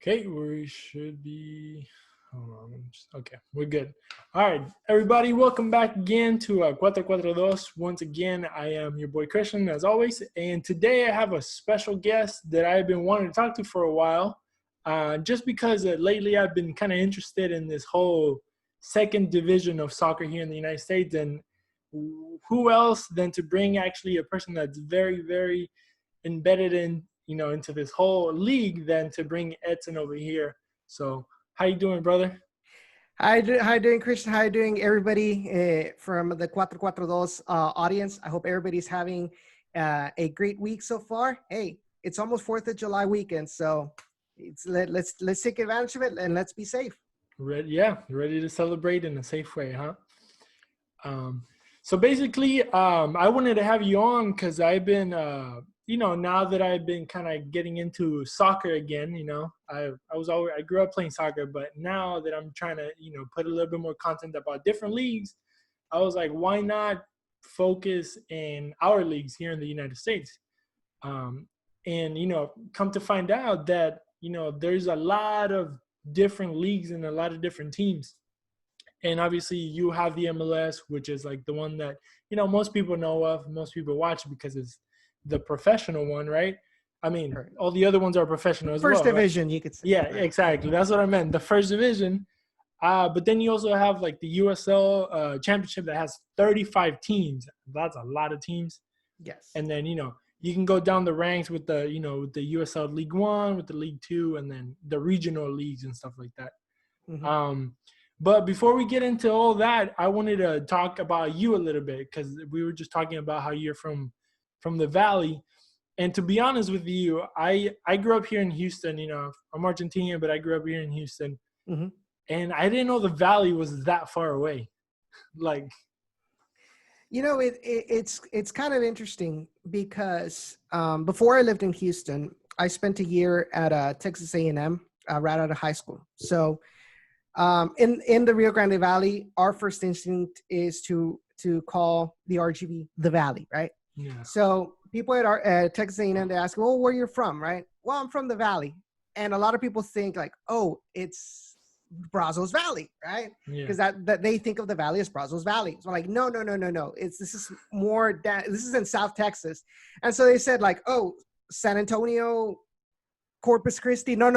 Okay, we should be. Hold on. Okay, we're good. All right, everybody, welcome back again to QuattroQuattroDos. Once again, I am your boy Cristian, as always, and today I have a special guest that I've been wanting to talk to for a while. Just because lately I've been kind of interested in this whole second division of soccer here in the United States, and who else than to bring actually a person that's very, very embedded into this whole league than to bring Edson over here. So how you doing, brother? How you doing, Cristian? How you doing, everybody from the QuattroQuattroDos audience? I hope everybody's having a great week so far. Hey, it's almost 4th of July weekend, so let's take advantage of it and let's be safe. Ready to celebrate in a safe way, huh? So basically, I wanted to have you on because I've been, now that I've been kind of getting into soccer again, I grew up playing soccer, but now that I'm trying to, put a little bit more content about different leagues, I was like, why not focus in our leagues here in the United States? And, come to find out that, there's a lot of different leagues and a lot of different teams. And obviously you have the MLS, which is like the one that, most people know of, most people watch because it's the professional one, right? I mean, all the other ones are professional as well. First division, right? You could say. Yeah, exactly. That's what I meant. The first division. But then you also have like the USL Championship that has 35 teams. That's a lot of teams. Yes. And then, you can go down the ranks with the, with the USL League One, with the League Two, and then the regional leagues and stuff like that. Mm-hmm. But before we get into all that, I wanted to talk about you a little bit because we were just talking about how you're from the Valley. And to be honest with you, I grew up here in Houston. I'm Argentinian, but I grew up here in Houston. Mm-hmm. And I didn't know the Valley was that far away. It's kind of interesting because before I lived in Houston, I spent a year at Texas A&M right out of high school. So in the Rio Grande Valley, our first instinct is to call the RGV the Valley, right? Yeah. So people at Texas A&M, they ask, well, where you're from, right? Well, I'm from the Valley. And a lot of people think like, oh, it's Brazos Valley, right? Because that they think of the Valley as Brazos Valley. So like, no. This is in South Texas. And so they said like, oh, San Antonio, Corpus Christi. No.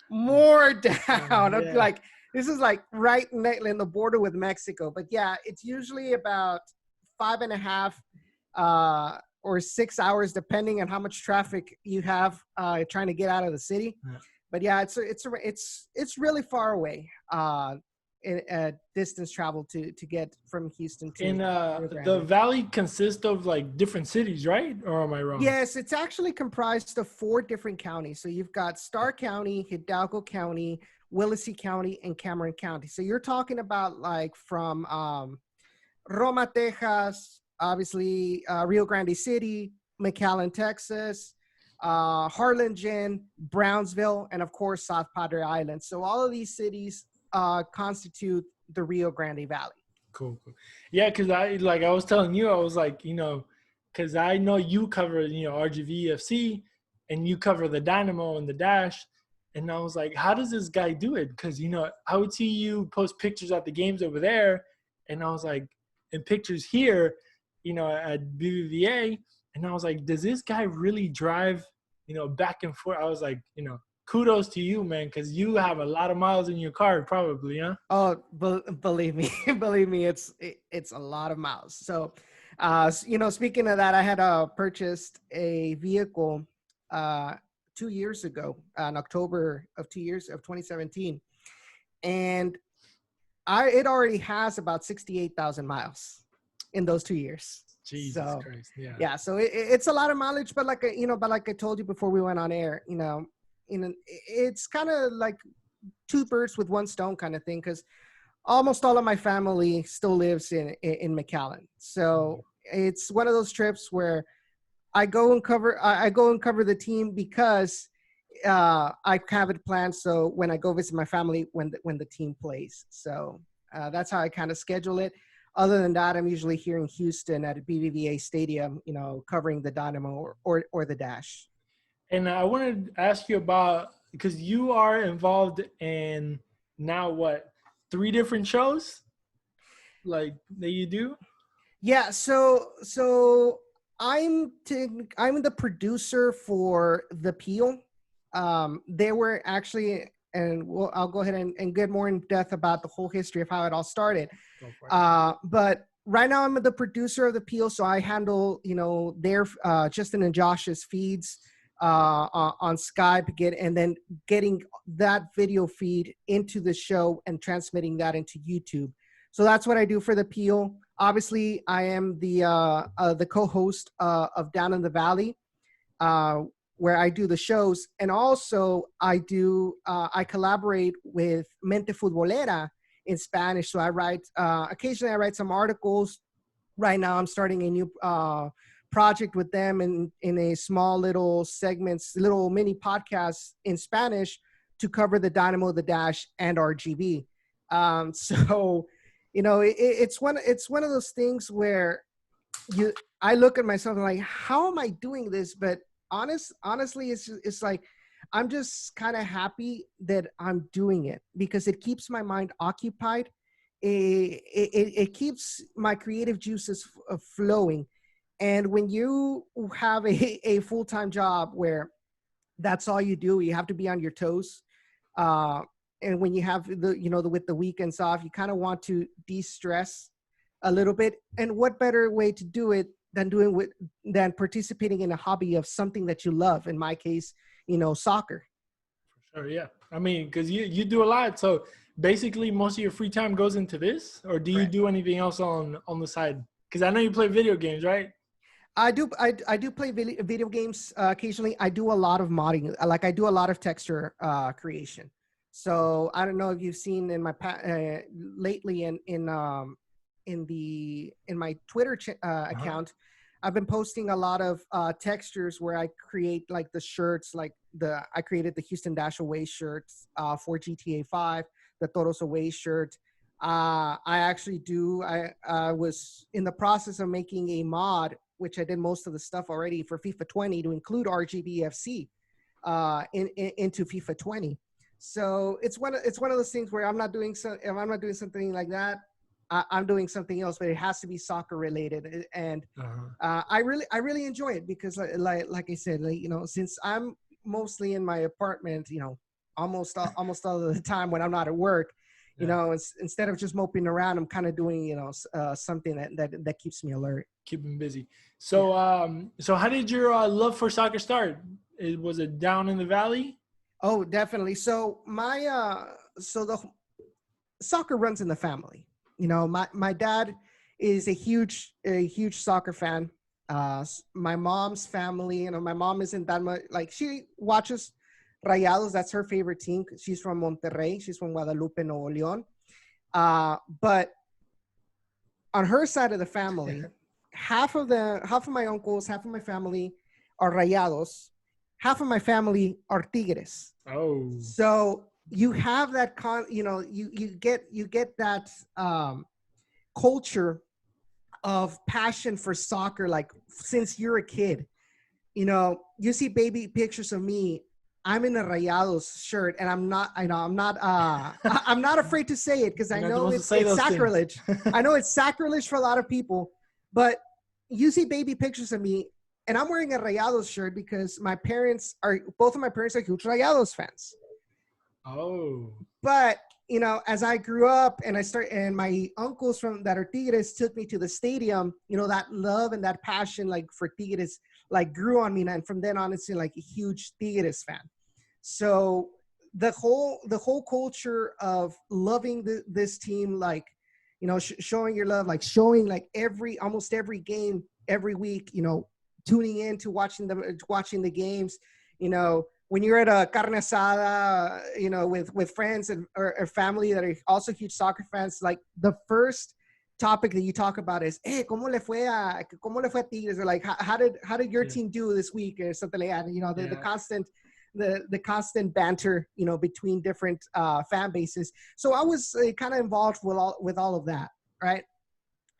More down. Yeah. Like this is like right in the border with Mexico. But yeah, it's usually about 5.5 or 6 hours, depending on how much traffic you have trying to get out of the city. Yeah. But yeah, it's really far away. Distance travel to get from Houston to. And the Valley consists of like different cities, right? Or am I wrong? Yes, it's actually comprised of 4 different counties. So you've got Starr County, Hidalgo County, Willacy County, and Cameron County. So you're talking about like from Roma, Texas, obviously Rio Grande City, McAllen, Texas, Harlingen, Brownsville, and of course South Padre Island. So all of these cities constitute the Rio Grande Valley. Cool. Yeah, because I was telling you, I was like, because I know you cover, RGVFC, and you cover the Dynamo and the Dash, and I was like, how does this guy do it? Because, I would see you post pictures at the games over there, and I was like, and pictures here, at BBVA, and I was like, does this guy really drive, back and forth? I was like, kudos to you, man, because you have a lot of miles in your car, probably, huh? Oh, believe me, it's a lot of miles. So, speaking of that, I had purchased a vehicle 2 years ago, in October of 2017, and it already has about 68,000 miles in those 2 years. Jesus Christ, yeah. Yeah, so it's a lot of mileage, but like I told you before we went on air, it's kind of like 2 birds with 1 stone kind of thing, because almost all of my family still lives in McAllen. So it's one of those trips where I go and cover the team because I have it planned. So when I go visit my family, when the team plays, so that's how I kind of schedule it. Other than that, I'm usually here in Houston at a BBVA Stadium, covering the Dynamo or the Dash. And I wanted to ask you about because you are involved in now what, 3 different shows like that you do? Yeah, so I'm the producer for the Peel. They were actually, and I'll go ahead and get more in depth about the whole history of how it all started. Go for it. But right now I'm the producer of the Peel, so I handle their Justin and Josh's feeds on Skype, and then getting that video feed into the show and transmitting that into YouTube. So that's what I do for the Peel. Obviously, I am the co-host of Down in the Valley, where I do the shows, and also I collaborate with Mente Futbolera in Spanish. So I write occasionally. I write some articles. Right now, I'm starting a new project with them in a small little segments, little mini podcasts in Spanish to cover the Dynamo, the Dash, and RGV. So. It's one of those things where I look at myself and like, how am I doing this? But honestly, it's like, I'm just kind of happy that I'm doing it because it keeps my mind occupied. It keeps my creative juices flowing. And when you have a full-time job where that's all you do, you have to be on your toes. And when you have with the weekends off, you kind of want to de-stress a little bit. And what better way to do it than participating in a hobby of something that you love? In my case, soccer. For sure, yeah. I mean, because you do a lot. So basically, most of your free time goes into this, or do you do anything else on the side? Because I know you play video games, right? I do play video games occasionally. I do a lot of modding. Like I do a lot of texture creation. So I don't know if you've seen in my lately in my Twitter account, I've been posting a lot of textures where I create like the shirts, I created the Houston Dash away shirts for GTA 5, the Toros away shirt. I was in the process of making a mod, which I did most of the stuff already for FIFA 20 to include RGVFC into FIFA 20. So it's one of those things where if I'm not doing something like that, I'm doing something else, but it has to be soccer related. And I really enjoy it because like I said, since I'm mostly in my apartment, almost all of the time when I'm not at work, instead of just moping around, I'm kind of doing, something that keeps me alert. Keep me busy. So, so how did your love for soccer start? Was it down in the valley? Oh, definitely. So the soccer runs in the family. My dad is a huge soccer fan. My mom's family, my mom isn't that much, like she watches Rayados. That's her favorite team. She's from Monterrey. She's from Guadalupe, Nuevo León. But on her side of the family, half of my uncles, half of my family are Rayados. Half of my family are Tigres. Oh. So you have that you get that culture of passion for soccer, like since you're a kid. You see baby pictures of me. I'm in a Rayados shirt, and I'm not afraid to say it because I know it's sacrilege. I know it's sacrilege for a lot of people, but you see baby pictures of me, and I'm wearing a Rayados shirt because both of my parents are huge Rayados fans. Oh. But, as I grew up and my uncles that are Tigres took me to the stadium, that love and that passion, like for Tigres, like grew on me. And from then on, it's like a huge Tigres fan. So the whole culture of loving this team, like, showing your love, like showing like almost every game every week, tuning in to watching the games, when you're at a carne asada, with friends or family that are also huge soccer fans, like the first topic that you talk about is, hey, ¿cómo le fue a Tigres? Or like, how did your team do this week or something like that? The constant banter, between different fan bases. So I was kind of involved with all of that, right?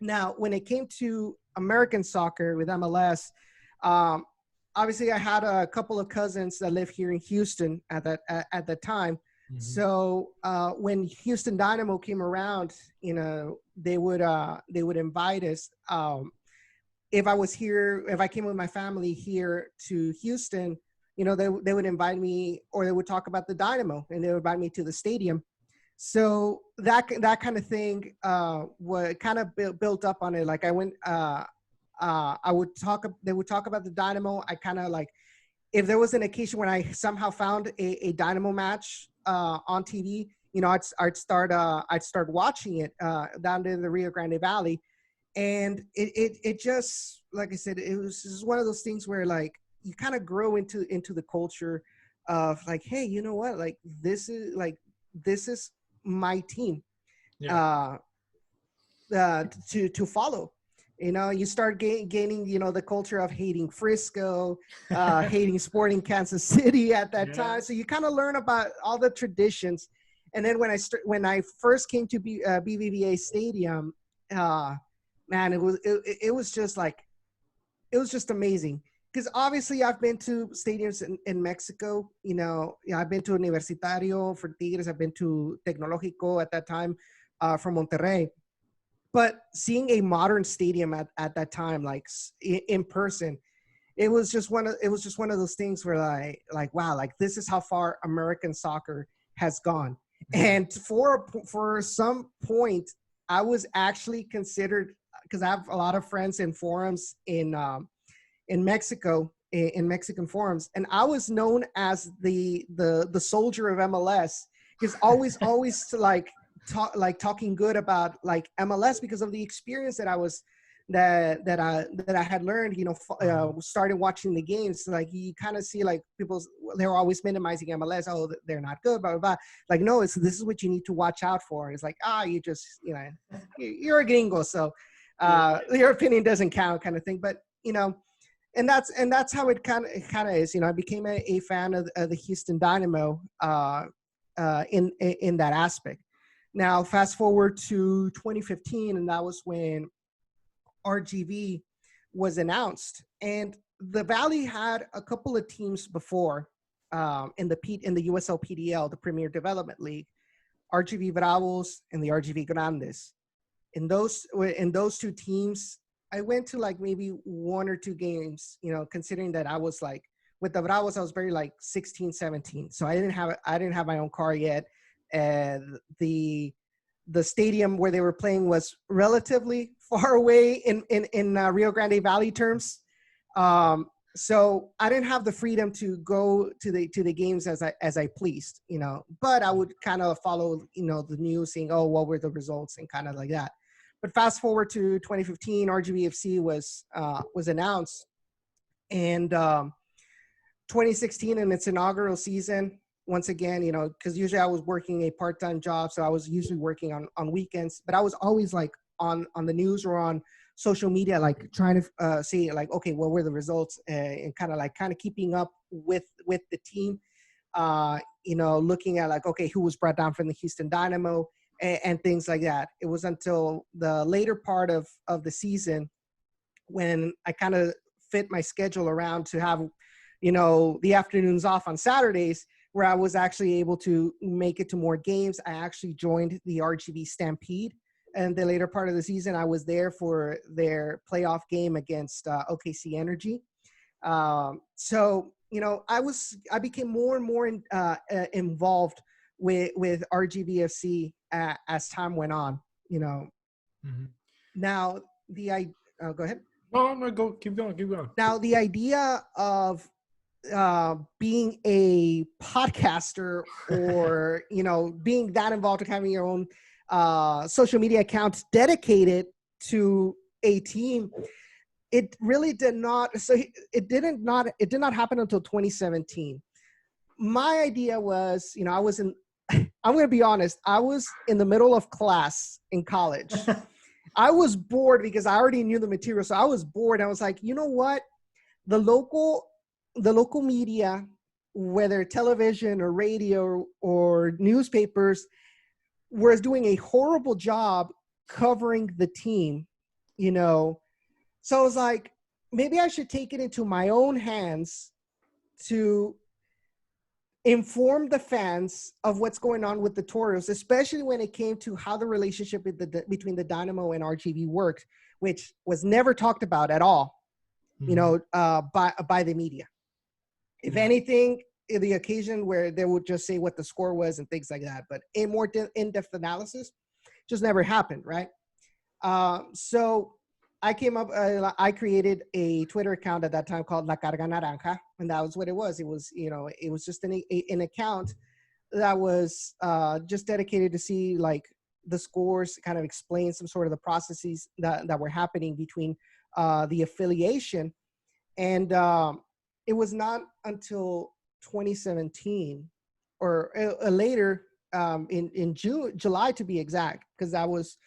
Now, when it came to American soccer with MLS, obviously I had a couple of cousins that live here in Houston at that time. Mhm. So when Houston Dynamo came around, they would invite us. If I was here, if I came with my family here to Houston, they would invite me, or they would talk about the Dynamo, and they would invite me to the stadium. So that kind of thing what kind of built up on it. Like I went, they would talk about the Dynamo. I kind of like, if there was an occasion when I somehow found a Dynamo match on TV, I'd start watching it down in the Rio Grande Valley. And it just, like I said, it was just one of those things where like you kind of grow into the culture of like, hey, you know what, like this is my team. Yeah. To follow. You start gaining the culture of hating Frisco, hating Sporting Kansas City at that time. So you kind of learn about all the traditions. And then when I first came to BBVA Stadium, man, it was just like, it was just amazing. Because obviously I've been to stadiums in Mexico. I've been to Universitario for Tigres. I've been to Tecnológico at that time from Monterrey. But seeing a modern stadium at that time, like in person, it was just one of those things where like wow, like this is how far American soccer has gone. And for some point, I was actually considered, because I have a lot of friends in forums in Mexico, in Mexican forums, and I was known as the soldier of MLS, because always talking good about like MLS because of the experience that I had learned, started watching the games. Like you kind of see like they were always minimizing MLS. Oh, they're not good, blah, blah, blah. Like, no, this is what you need to watch out for. It's like, you just, you're a gringo. So your opinion doesn't count kind of thing. But, and that's how it kind of is. I became a fan of the Houston Dynamo in that aspect. Now, fast forward to 2015, and that was when RGV was announced. And the Valley had a couple of teams before in the USL PDL, the Premier Development League, RGV Bravos and the RGV Grandes. In those two teams, I went to like maybe one or two games, considering that I was like, with the Bravos, I was very like 16, 17. So I didn't have my own car yet. And the stadium where they were playing was relatively far away in Rio Grande Valley terms. So I didn't have the freedom to go to the games as I pleased, but I would kind of follow, the news, saying, oh, what were the results, and kind of like that. But fast forward to 2015, RGVFC was announced, and 2016 in its inaugural season, once again, because usually I was working a part-time job, so I was usually working on weekends, but I was always like on the news or on social media, like trying to see like, okay, what were the results, and kind of keeping up with the team, looking at like, okay, who was brought down from the Houston Dynamo and things like that. It was until the later part of the season when I kind of fit my schedule around to have, the afternoons off on Saturdays, where I was actually able to make it to more games. I actually joined the RGV Stampede, and the later part of the season, I was there for their playoff game against OKC Energy. So, I became more and more involved with RGVFC as time went on. Mm-hmm. Now go ahead. No, keep going. Now the idea of being a podcaster, or being that involved in having your own social media accounts dedicated to a team, it really did not happen until 2017. My idea was, I was I'm going to be honest, I was in the middle of class in college. I was bored because I already knew the material, so I was bored. I was like, you know what, the local media, whether television or radio or newspapers, was doing a horrible job covering the team, So I was like, maybe I should take it into my own hands to inform the fans of what's going on with the Toros, especially when it came to how the relationship between the Dynamo and RGV worked, which was never talked about at all, by the media. If anything, the occasion where they would just say what the score was and things like that, but a more in-depth analysis just never happened, right? So I came up, I created a Twitter account at that time called La Carga Naranja, and that was what it was. It was, it was just an account that was just dedicated to see like the scores, kind of explain some sort of the processes that were happening between the affiliation. And it was not until 2017 or later in July to be exact, because that was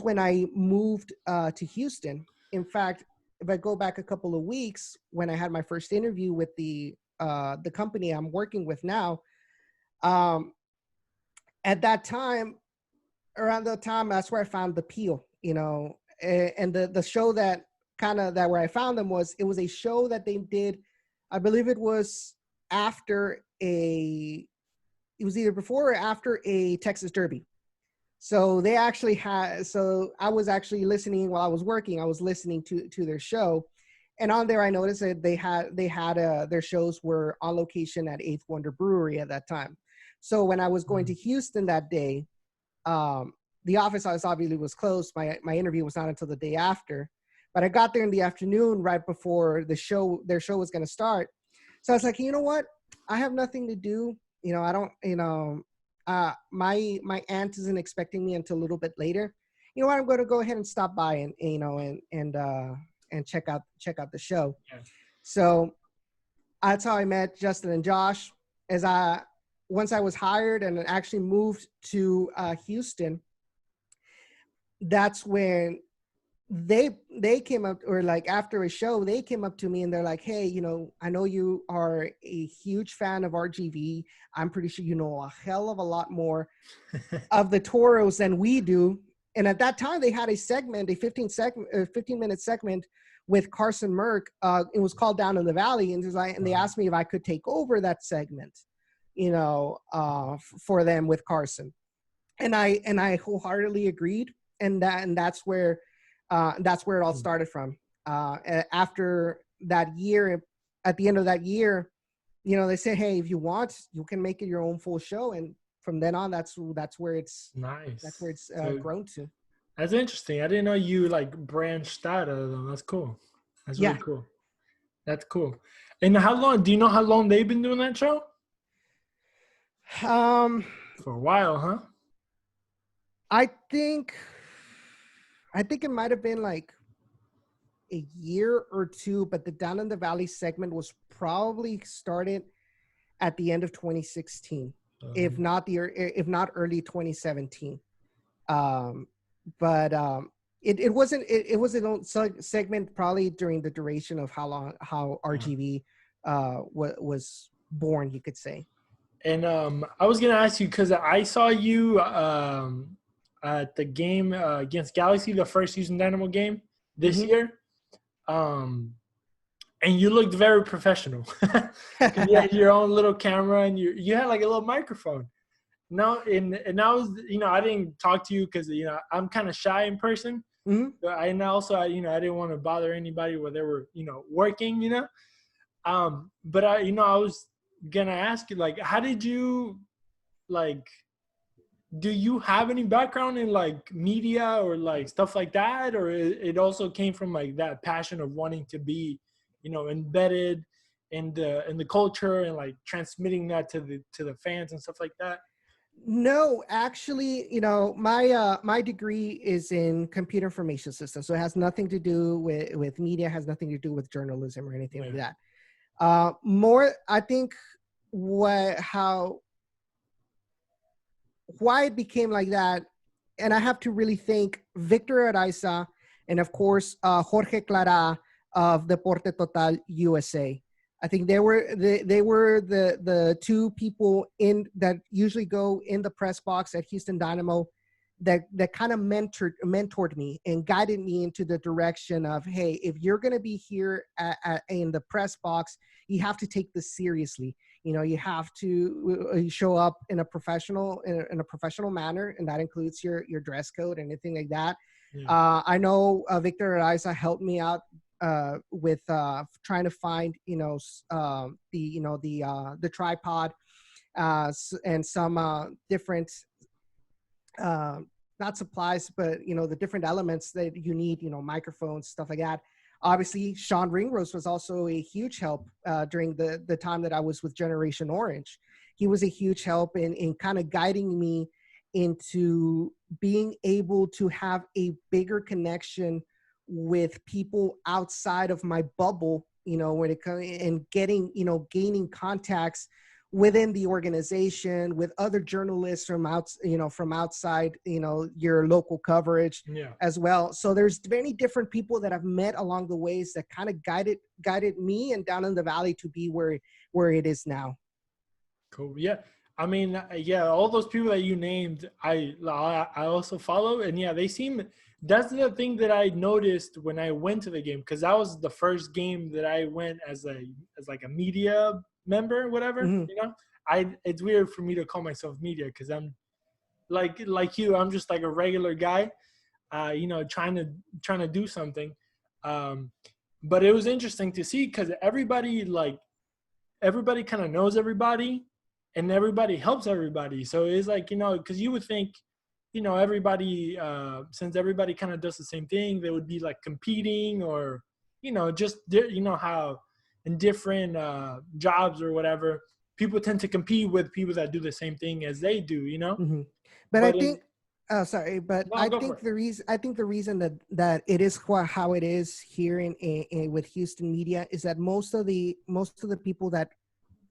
when I moved to Houston. In fact, if I go back a couple of weeks, when I had my first interview with the company I'm working with now, at that time, around that time, that's where I found the Peel, and the show that where I found them it was a show that they did. I believe it was it was either before or after a Texas Derby. So they actually I was actually listening while I was working. I was listening to their show, and on there I noticed that they had their shows were on location at Eighth Wonder Brewery at that time. So when I was going to Houston that day, the office obviously was closed. My interview was not until the day after, but I got there in the afternoon right before their show was going to start. So I was like, you know what? I have nothing to do. I don't, my aunt isn't expecting me until a little bit later. You know what? I'm going to go ahead and stop by and check out the show. Yeah. So that's how I met Justin and Josh. Once I was hired and actually moved to Houston, that's when they came up, or like after a show, they came up to me and they're like, hey, I know you are a huge fan of RGV. I'm pretty sure you know a hell of a lot more of the Toros than we do. And at that time they had a 15-minute segment with Carson Merck. It was called Down in the Valley. And they asked me if I could take over that segment, for them with Carson. And I wholeheartedly agreed. And that's where it all started from. After that year, at the end of that year, they said, hey, if you want, you can make it your own full show. And from then on, that's where it's nice. That's where it's grown to. That's interesting. I didn't know you like branched out of them. That's cool. That's really cool. That's cool. And do you know how long they've been doing that show? For a while, huh? I think it might have been like a year or two, but the Down in the Valley segment was probably started at the end of 2016, if not early 2017. It wasn't an old segment probably during the duration of how RGV was born, you could say. And I was gonna ask you, because I saw you at the game against Galaxy, the first Houston Dynamo game this year. And you looked very professional. You had your own little camera and you had like a little microphone. No, and I was, I didn't talk to you because, I'm kind of shy in person. Mm-hmm. And also, I didn't want to bother anybody where they were, working, but I was going to ask you, like, how did you, like, do you have any background in like media or like stuff like that? Or it also came from like that passion of wanting to be, embedded in the culture and like transmitting that to the fans and stuff like that? No, actually, my degree is in computer information systems. So it has nothing to do with media, has nothing to do with journalism or anything like that. More, I think why it became like that, and I have to really thank Victor Araiza and of course Jorge Clara of Deporte Total USA. I think they were the two people that usually go in the press box at Houston Dynamo that kind of mentored me and guided me into the direction of, hey, if you're going to be here in the press box, you have to take this seriously. You know, you have to show up in a professional manner, and that includes your dress code and anything like that. Yeah. I know Victor Araiza helped me out with trying to find the tripod and some different not supplies, but the different elements that you need, microphones, stuff like that. Obviously, Sean Ringrose was also a huge help during the time that I was with Generation Orange. He was a huge help in kind of guiding me into being able to have a bigger connection with people outside of my bubble, when it comes and gaining contacts within the organization with other journalists from outside, your local coverage as well. So there's many different people that I've met along the ways that kind of guided me and Down in the Valley to be where it is now. Cool. Yeah. I mean, yeah, all those people that you named, I also follow, and yeah, they seem, that's the thing that I noticed when I went to the game, because that was the first game that I went as like a media member, whatever. Mm-hmm. It's weird for me to call myself media because I'm like you, I'm just like a regular guy, trying to do something. But it was interesting to see because everybody kind of knows everybody and everybody helps everybody. So it's like, because you would think, everybody, since everybody kind of does the same thing, they would be like competing or, just, how in different jobs or whatever, people tend to compete with people that do the same thing as they do, Mm-hmm. But I think, I think the reason that it is how it is here in with Houston media is that most of the people that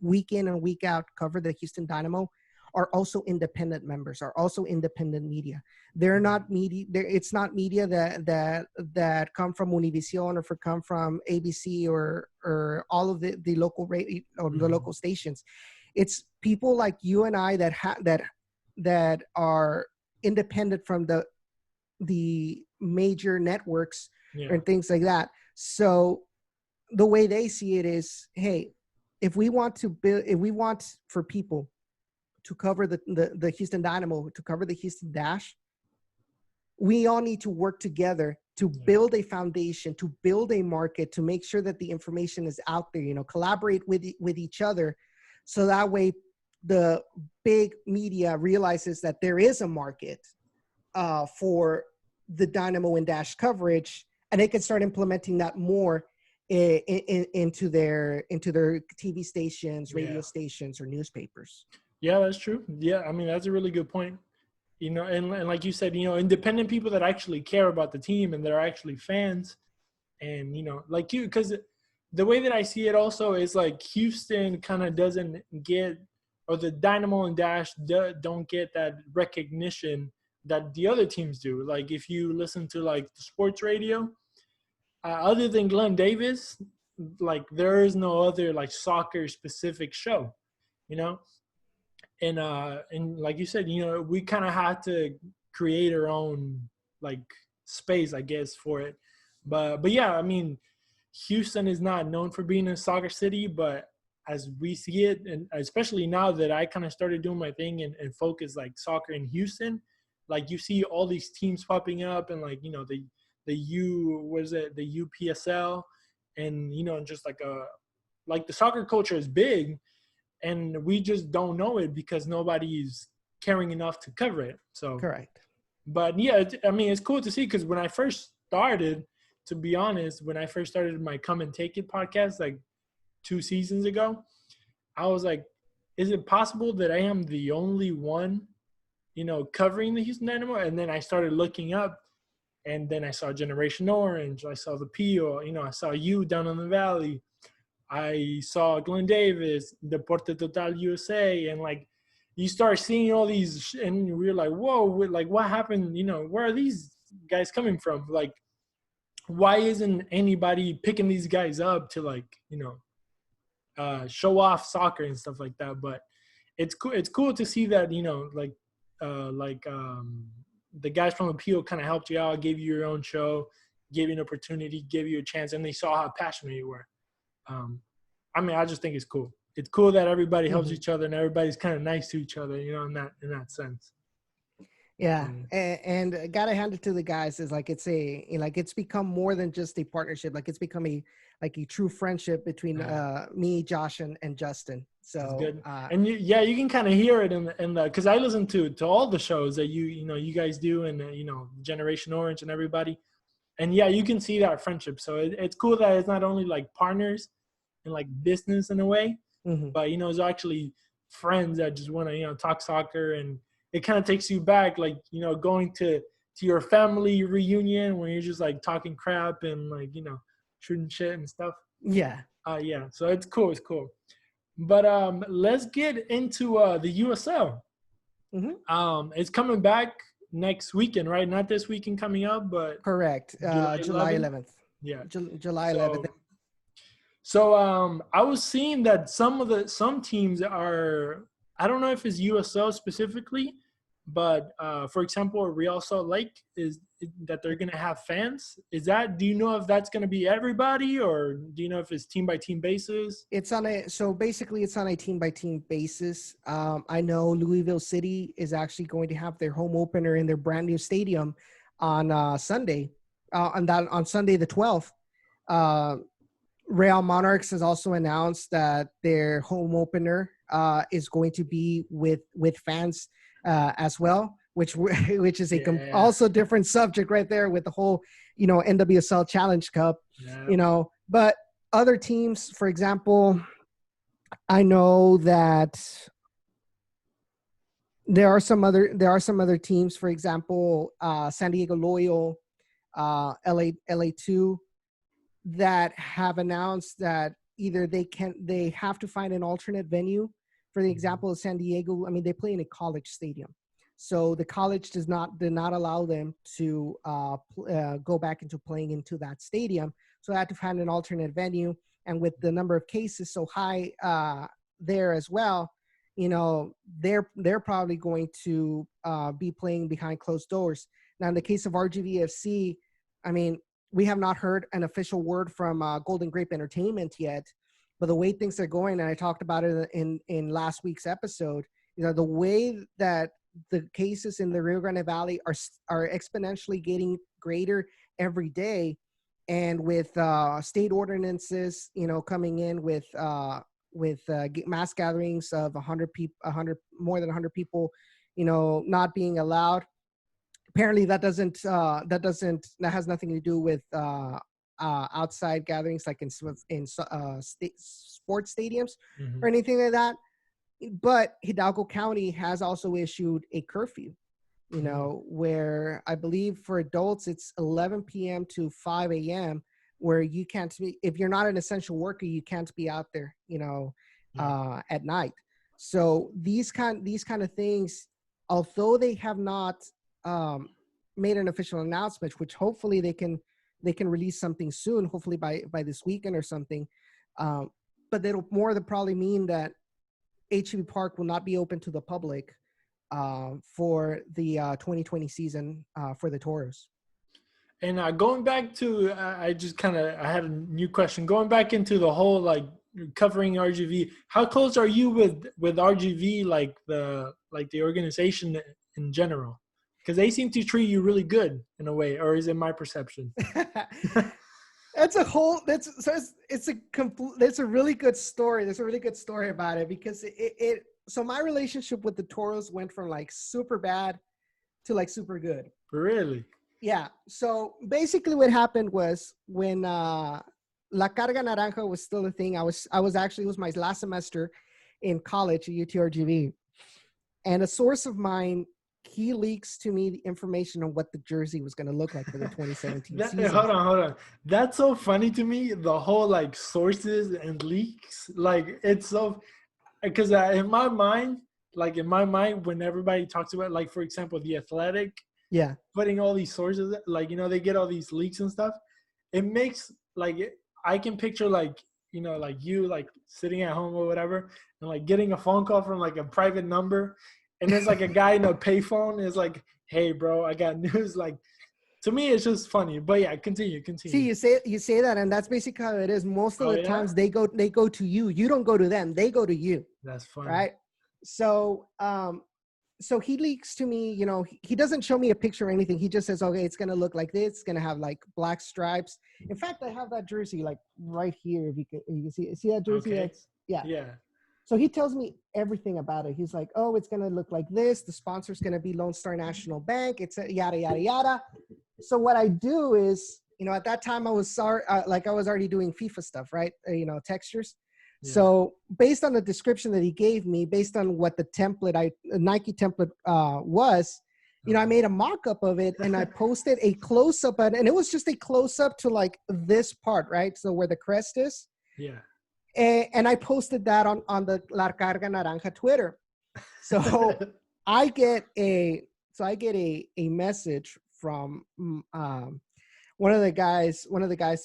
week in and week out cover the Houston Dynamo are also independent members, are also independent media. They're not media. It's not media that come from Univision or come from ABC or all of the local radio or the local stations. It's people like you and I that are independent from the major networks and things like that. So the way they see it is, hey, if we want for people to cover the Houston Dynamo, to cover the Houston Dash, we all need to work together to build a foundation, to build a market, to make sure that the information is out there, collaborate with each other. So that way the big media realizes that there is a market for the Dynamo and Dash coverage, and they can start implementing that more into their TV stations, radio stations, or newspapers. Yeah, that's true. Yeah, I mean, that's a really good point. And like you said, independent people that actually care about the team and they're actually fans. And, like you, because the way that I see it also is like Houston kind of doesn't get, or the Dynamo and Dash don't get that recognition that the other teams do. Like if you listen to like the sports radio, other than Glenn Davis, like there is no other like soccer specific show, and like you said, we kind of had to create our own like space, I guess, for it. But yeah, I mean, Houston is not known for being a soccer city, but as we see it, and especially now that I kind of started doing my thing and focus like soccer in Houston, like you see all these teams popping up and like, the UPSL, and just like the soccer culture is big, and we just don't know it because nobody's caring enough to cover it. So correct. But yeah, I mean, it's cool to see because when I first started, to be honest, when I first started my Come and Take It podcast like 2 seasons ago, I was like, is it possible that I am the only one, covering the Houston Dynamo? And then I started looking up, and then I saw Generation Orange, I saw the Pio, I saw you Down in the Valley, I saw Glenn Davis, Deporte Total USA, and like you start seeing all these, and we're like, whoa, like what happened? Where are these guys coming from? Like, why isn't anybody picking these guys up to like, show off soccer and stuff like that? But it's cool. It's cool to see that, the guys from Appeal kind of helped you out, gave you your own show, gave you an opportunity, gave you a chance, and they saw how passionate you were. I mean, I just think it's cool. It's cool that everybody helps each other and everybody's kind of nice to each other, you know, in that sense. Yeah, and gotta hand it to the guys is like it's become more than just a partnership. Like it's become a true friendship between me, Josh, and Justin. So that's good. And you can kind of hear it in the because I listen to all the shows that you guys do, and Generation Orange and everybody, and you can see that friendship. So it's cool that it's not only like partners and like business in a way, but it's actually friends that just want to talk soccer. And it kind of takes you back, like, going to your family reunion when you're just like talking crap and like, shooting shit and stuff. Yeah. So it's cool. It's cool. But let's get into the USL. It's coming back next weekend, right? Not this weekend coming up, but correct. July 11th. Yeah. July 11th. So I was seeing that some teams are, I don't know if it's USL specifically, but for example, Real Salt Lake is that they're going to have fans. Do you know if that's going to be everybody, or do you know if it's team by team basis? So basically it's on a team by team basis. I know Louisville City is actually going to have their home opener in their brand new stadium on Sunday, on Sunday the 12th. Real Monarchs has also announced that their home opener is going to be with fans as well, which is also different subject right there with the whole NWSL Challenge Cup. But other teams, for example, I know that there are some other teams, for example, San Diego Loyal, LA2, that have announced that either they have to find an alternate venue. For the example of San Diego, I mean, they play in a college stadium, so the college did not allow them to go back into playing into that stadium. So they had to find an alternate venue, and with the number of cases so high there as well, they're probably going to be playing behind closed doors. Now, in the case of RGVFC, I mean, we have not heard an official word from Golden Grape Entertainment yet, but the way things are going, and I talked about it in last week's episode, the way that the cases in the Rio Grande Valley are exponentially getting greater every day, and with state ordinances, coming in with mass gatherings of 100 people, more than 100 people, not being allowed. Apparently that has nothing to do with outside gatherings like in sports stadiums or anything like that. But Hidalgo County has also issued a curfew, where I believe for adults it's 11 p.m. to 5 a.m. where you can't be, if you're not an essential worker, you can't be out there, at night. So these kind of things, although they have not made an official announcement, which hopefully they can release something soon, hopefully by this weekend or something. But that'll more than probably mean that HEB Park will not be open to the public for the 2020 season for the Toros. And going back to, I had a new question. Going back into the whole like covering RGV, how close are you with RGV, like the organization in general? Because they seem to treat you really good in a way, or is it my perception? That's a really good story. There's a really good story about it, because so my relationship with the Toros went from like super bad to like super good. Really? Yeah. So basically what happened was when La Carga Naranja was still a thing, it was my last semester in college at UTRGV, and a source of mine, he leaks to me the information on what the jersey was going to look like for the 2017 season. Hold on. That's so funny to me, the whole like sources and leaks. Like it's so, because in my mind, when everybody talks about, like, for example, the Athletic, putting all these sources, like, they get all these leaks and stuff. It makes I can picture like you like sitting at home or whatever, and like getting a phone call from like a private number. and there's like a guy in a payphone is like, hey, bro, I got news. Like, to me, it's just funny. But yeah, continue. See, you say that, and that's basically how it is. Most of the times they go to you. You don't go to them. They go to you. That's funny. Right? So so he leaks to me, you know, he doesn't show me a picture or anything. He just says, okay, it's going to look like this. It's going to have like black stripes. In fact, I have that jersey like right here. If you can see that jersey. Okay. Yeah. So he tells me everything about it. He's like, oh, it's going to look like this. The sponsor's going to be Lone Star National Bank. It's a yada, yada, yada. So what I do is, you know, at that time I was already doing FIFA stuff, right? You know, textures. Yeah. So based on the description that he gave me, based on what the template, Nike template was, you know, I made a mock-up of it and I posted a close-up, and it was just a close-up to like this part, right? So where the crest is. Yeah. And I posted that on the La Carga Naranja Twitter. So I get a message from one of the guys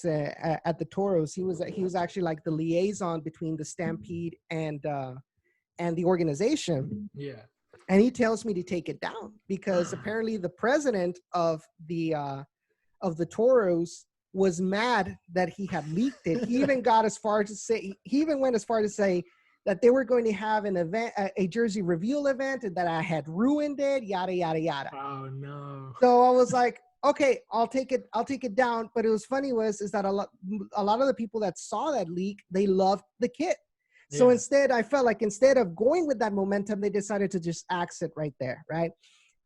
at the Toros. He was actually like the liaison between the Stampede and the organization. Yeah. And he tells me to take it down because apparently the president of the Toros was mad that he had leaked it. He even went as far to say that they were going to have an event, a jersey reveal event, and that I had ruined it, yada, yada, yada. Oh no. So I was like, okay, I'll take it down. But it was funny is that a lot of the people that saw that leak, they loved the kit. So instead, I felt like instead of going with that momentum, they decided to just axe it right there, right?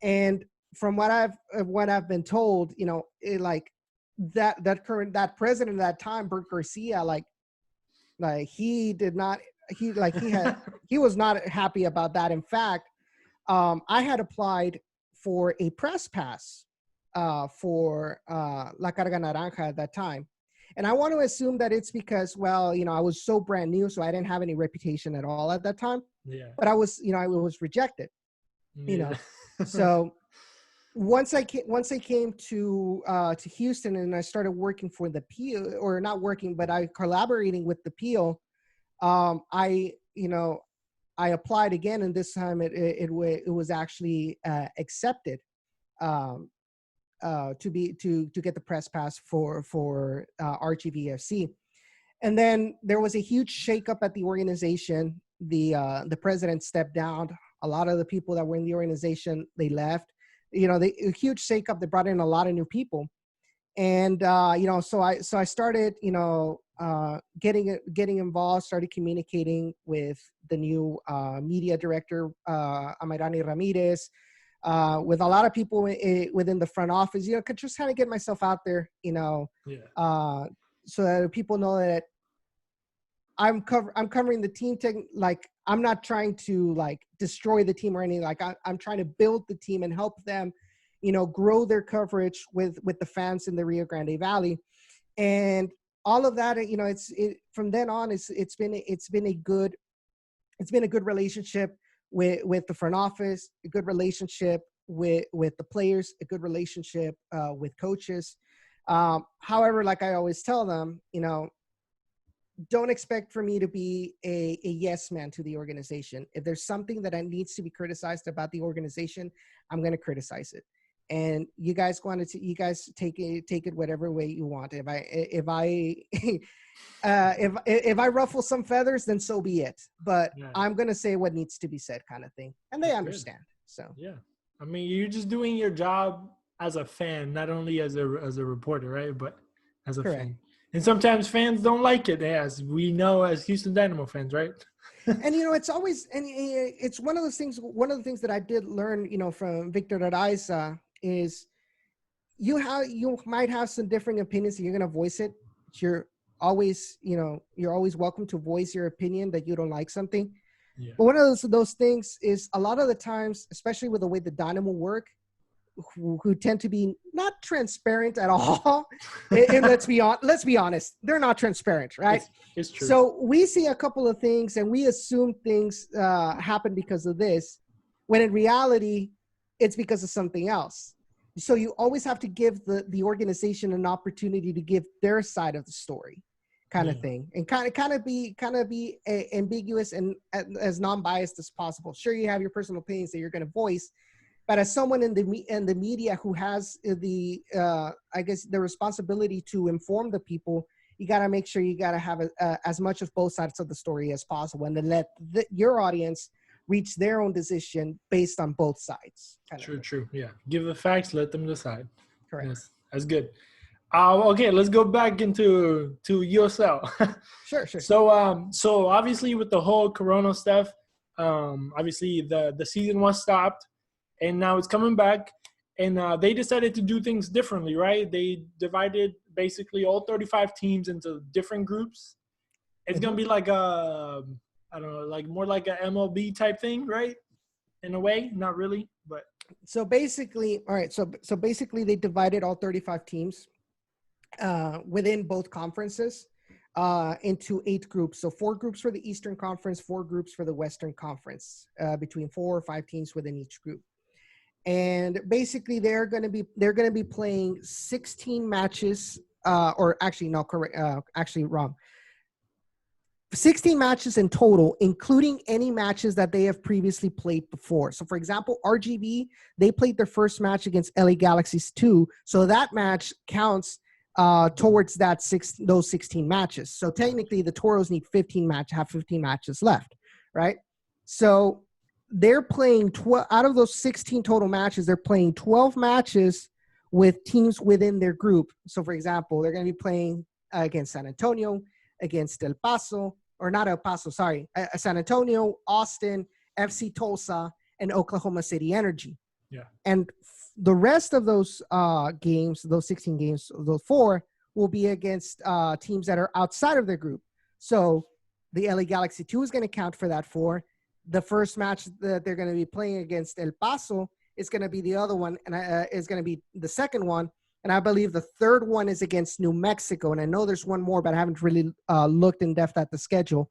And from what I've been told, you know, that president at that time, Bert Garcia, he was not happy about that. In fact, I had applied for a press pass for La Carga Naranja at that time. And I want to assume that it's because, well, you know, I was so brand new, so I didn't have any reputation at all at that time. Yeah. But I was rejected, you know. So once I came to Houston and I started working for the Peel, or not working, but I collaborating with the Peel, I applied again, and this time it was actually accepted. To get the press pass for RGVFC. And then there was a huge shakeup at the organization. The president stepped down. A lot of the people that were in the organization, they left. You know, a huge shakeup. They brought in a lot of new people. And you know, so I started, you know, getting involved, started communicating with the new media director, Amirani Ramirez, with a lot of people within the front office, you know, could just kind of get myself out there, you know, so that people know that I'm covering the team. Like, I'm not trying to like destroy the team or anything. Like, I'm trying to build the team and help them, you know, grow their coverage with the fans in the Rio Grande Valley, and all of that. You know, from then on, it's been a good relationship with the front office, a good relationship with the players, a good relationship with coaches. However, like I always tell them, you know, don't expect for me to be a yes man to the organization. If there's something that needs to be criticized about the organization, I'm going to criticize it. And you guys take it whatever way you want. If I ruffle some feathers, then so be it. But I'm going to say what needs to be said, kind of thing. And they understand. So, yeah. I mean, you're just doing your job as a fan, not only as a reporter, right? But as a fan. And sometimes fans don't like it, as we know as Houston Dynamo fans, right? And, you know, it's one of the things that I did learn, you know, from Victor Araiza is you might have some differing opinions and you're going to voice it. You're always welcome to voice your opinion that you don't like something. Yeah. But one of those things is a lot of the times, especially with the way the Dynamo work, who tend to be not transparent at all. And let's be honest, they're not transparent, right? It's true. So we see a couple of things and we assume things happen because of this, when in reality, it's because of something else. So you always have to give the organization an opportunity to give their side of the story. kind of thing, and kind of be ambiguous and as non-biased as possible. Sure, you have your personal opinions that you're going to voice, but as someone in the media who has the I guess the responsibility to inform the people, you got to make sure you got to have as much of both sides of the story as possible, and then let your audience reach their own decision based on both sides. True. Yeah. Give the facts, let them decide. Correct. Yes, that's good. Okay, let's go back into USL. Sure. So obviously with the whole Corona stuff, obviously the season was stopped, and now it's coming back, and they decided to do things differently, right? They divided basically all 35 teams into different groups. It's gonna be like a, I don't know, like more like a MLB type thing, right? In a way, not really, but. So basically, all right. So basically, they divided all 35 teams within both conferences into 8 groups. So 4 groups for the Eastern Conference, 4 groups for the Western Conference, between 4 or 5 teams within each group. And basically, they're going to be playing 16 matches, or actually no, correct, actually wrong. 16 matches in total, including any matches that they have previously played before. So, for example, RGV, they played their first match against LA Galaxies 2. So that match counts towards those 16 matches. So technically, the Toros need 15 matches left, right? So they're playing out of those 16 total matches, they're playing 12 matches with teams within their group. So, for example, they're going to be playing against San Antonio, against El Paso, or not El Paso, sorry, San Antonio, Austin, FC Tulsa, and Oklahoma City Energy. Yeah. And the rest of those games, those 16 games, those 4, will be against teams that are outside of their group. So the LA Galaxy 2 is going to count for that 4. The first match that they're going to be playing against El Paso is going to be the other one, and is going to be the second one. And I believe the third one is against New Mexico. And I know there's one more, but I haven't really looked in depth at the schedule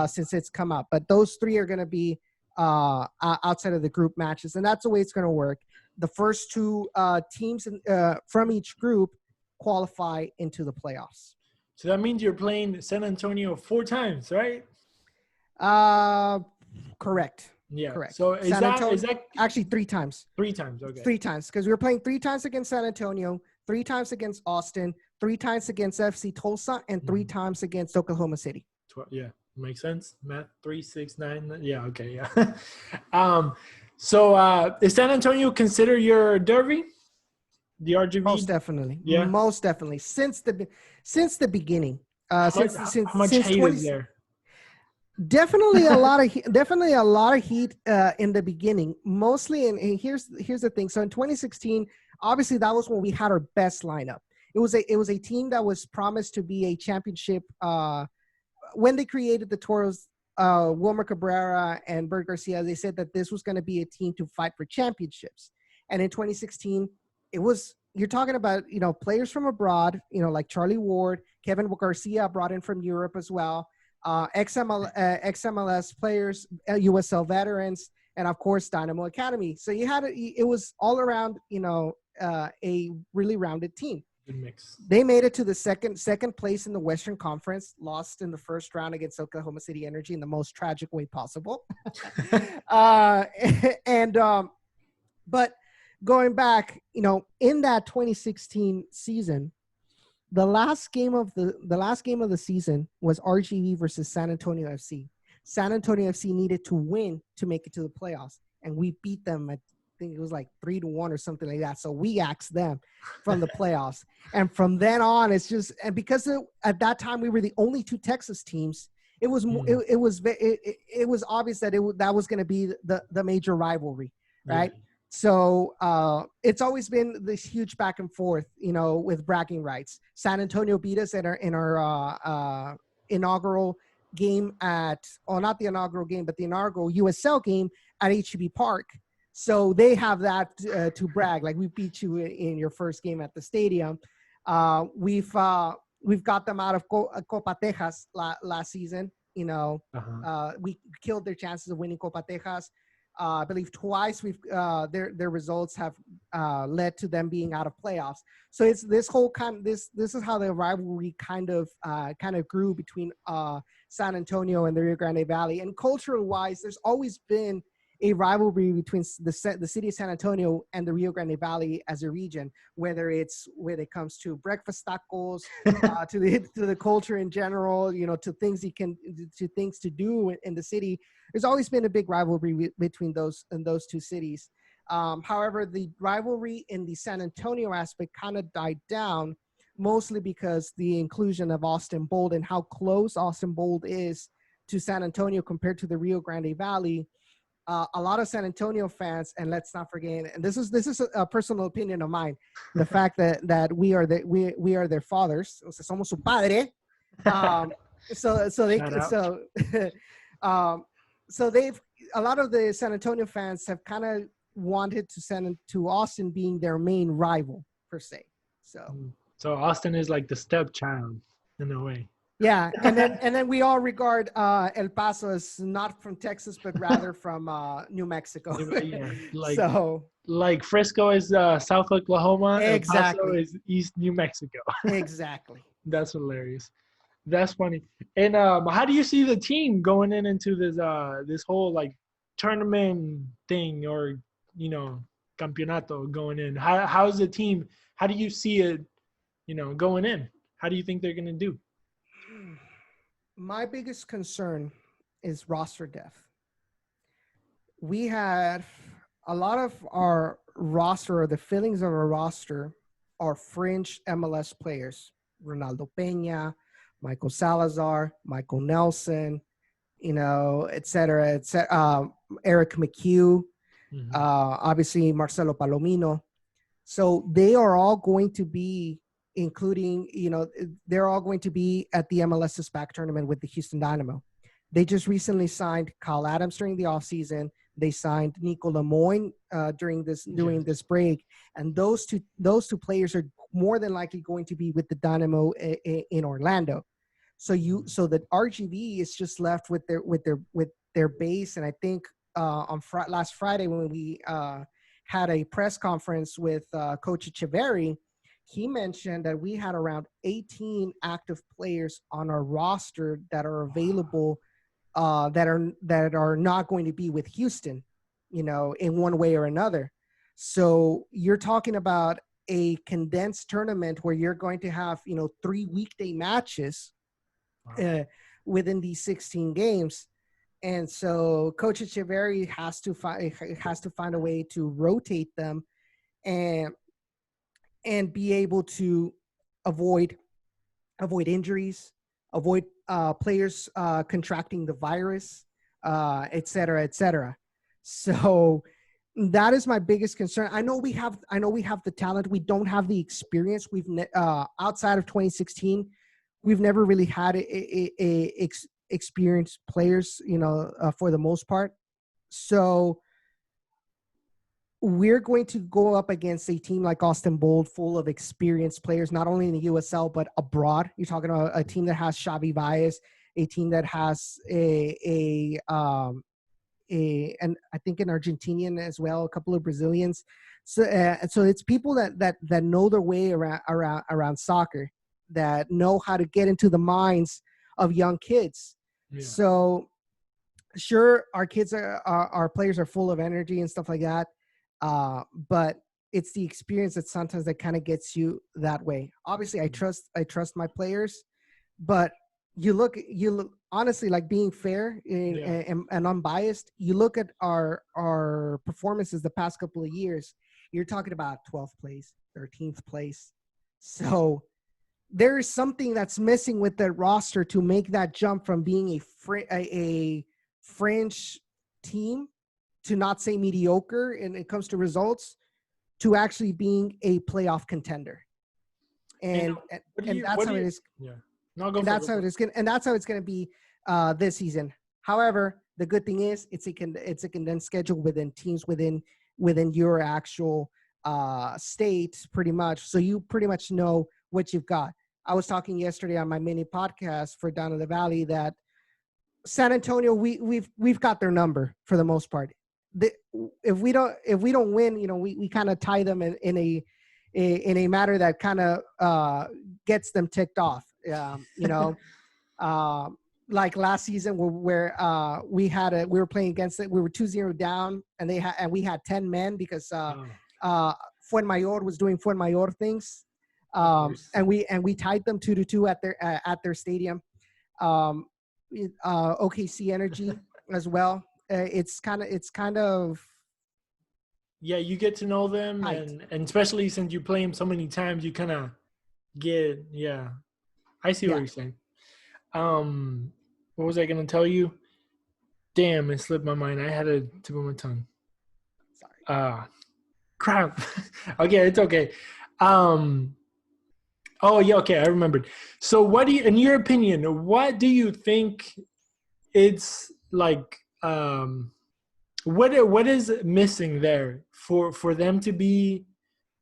since it's come up. But those 3 are going to be outside of the group matches. And that's the way it's going to work. The first 2 teams from each group qualify into the playoffs. So that means you're playing San Antonio 4 times, right? Correct. Yeah. Correct. So is that actually 3 times? 3 times. Okay. 3 times, because we were playing 3 times against San Antonio, 3 times against Austin, 3 times against FC Tulsa, and 3 times against Oklahoma City. Yeah, makes sense. Math 3, 6, 9. Yeah. Okay. Yeah. So is San Antonio considered your derby? The RGV? Most definitely. Yeah. Most definitely. Since the beginning. How much hate is there? Definitely a lot of heat in the beginning. Mostly, and here's the thing. So in 2016, obviously that was when we had our best lineup. It was a team that was promised to be a championship. When they created the Toros, Wilmer Cabrera and Bert Garcia, they said that this was going to be a team to fight for championships. And in 2016, you're talking about, players from abroad, like Charlie Ward, Kevin Garcia brought in from Europe as well. XMLS players, USL veterans, and of course Dynamo Academy. So it was all around, a really rounded team. Good mix. They made it to the second place in the Western Conference, lost in the first round against Oklahoma City Energy in the most tragic way possible. But going back, in that 2016 season, the last game of the season was RGV versus San Antonio FC. San Antonio FC needed to win to make it to the playoffs, and we beat them. I think it was like 3-1 or something like that. So we axed them from the playoffs, and from then on, it's just because at that time we were the only 2 Texas teams. It was it was obvious that that was going to be the major rivalry, right? Yeah. So it's always been this huge back and forth, with bragging rights. San Antonio beat us in our inaugural game not the inaugural game, but the inaugural USL game at HEB Park. So they have that to brag, like we beat you in your first game at the stadium. We've got them out of Copa Tejas last season. We killed their chances of winning Copa Tejas. I believe twice their results have led to them being out of playoffs. So it's this whole this is how the rivalry kind of grew between San Antonio and the Rio Grande Valley. And cultural wise, there's always been a rivalry between the city of San Antonio and the Rio Grande Valley as a region, whether it comes to breakfast tacos, to the culture in general, to things to do in the city. There's always been a big rivalry between those two cities. However, the rivalry in the San Antonio aspect kind of died down, mostly because the inclusion of Austin Bold and how close Austin Bold is to San Antonio compared to the Rio Grande Valley. A lot of San Antonio fans, and let's not forget, and this is a personal opinion of mine, the fact that we are their fathers, o sea, somos su padre. So they've, a lot of the San Antonio fans have kind of wanted to send to Austin being their main rival per se. So Austin is like the stepchild in a way. Yeah, and then we all regard El Paso as not from Texas, but rather from New Mexico. Yeah, like Frisco is South Oklahoma, exactly. El Paso is East New Mexico. Exactly. That's hilarious. That's funny. And how do you see the team going into this whole like tournament thing, or campeonato going in? How's the team? How do you see it, going in? How do you think they're gonna do? My biggest concern is roster depth. We had a lot of our roster, or the fillings of our roster, are fringe MLS players. Ronaldo Peña, Michael Salazar, Michael Nelson, et cetera, Eric McHugh, obviously Marcelo Palomino. So they are all going to be they're all going to be at the MLS SPAC tournament with the Houston Dynamo. They just recently signed Kyle Adams during the offseason. They signed Nico Lemoyne during this break. And those two players are more than likely going to be with the Dynamo in Orlando. So the RGV is just left with their base. And I think on last Friday when we had a press conference with Coach Echeverri, he mentioned that we had around 18 active players on our roster that are available, that are not going to be with Houston, in one way or another. So you're talking about a condensed tournament where you're going to have, 3 weekday matches within these 16 games. And so Coach Echeverri has to find a way to rotate them and be able to avoid injuries, avoid players contracting the virus, et cetera, et cetera. So that is my biggest concern. I know we have the talent. We don't have the experience. We've outside of 2016, we've never really had experienced players, for the most part. So we're going to go up against a team like Austin Bold, full of experienced players, not only in the USL, but abroad. You're talking about a team that has Xavi Baez, a team that has and I think an Argentinian as well, a couple of Brazilians. So it's people that know their way around soccer, that know how to get into the minds of young kids. Yeah. So sure, our kids our players are full of energy and stuff like that. But it's the experience that sometimes that kind of gets you that way. Obviously, I trust my players, but you look honestly, like being fair and unbiased. You look at our performances the past couple of years. You're talking about 12th place, 13th place. So there is something that's missing with the roster to make that jump from being a fringe team to not say mediocre and it comes to results, to actually being a playoff contender. And that's how it is. Yeah. And that's how it's going to be this season. However, the good thing is it's a condensed schedule within teams within your actual state, pretty much. So you pretty much know what you've got. I was talking yesterday on my mini podcast for Down in the Valley that San Antonio, we've got their number for the most part. if we don't win, you know, we kind of tie them in a matter that kind of gets them ticked off. You know, like last season where we were playing against it. We were 2-0 down, and we had 10 men because Fuenmayor was doing Fuenmayor things. And we tied them 2-2 at their stadium. OKC Energy as well. It's kind of yeah, you get to know them, and especially since you play them so many times, you kind of get, yeah, I see what you're saying. What was I gonna tell you? Damn, it slipped my mind. I had a tip of my tongue. Sorry. Crap. Okay, it's okay. Oh yeah, okay, I remembered. So what do you, in your opinion, what do you think it's like, what is missing there for them to be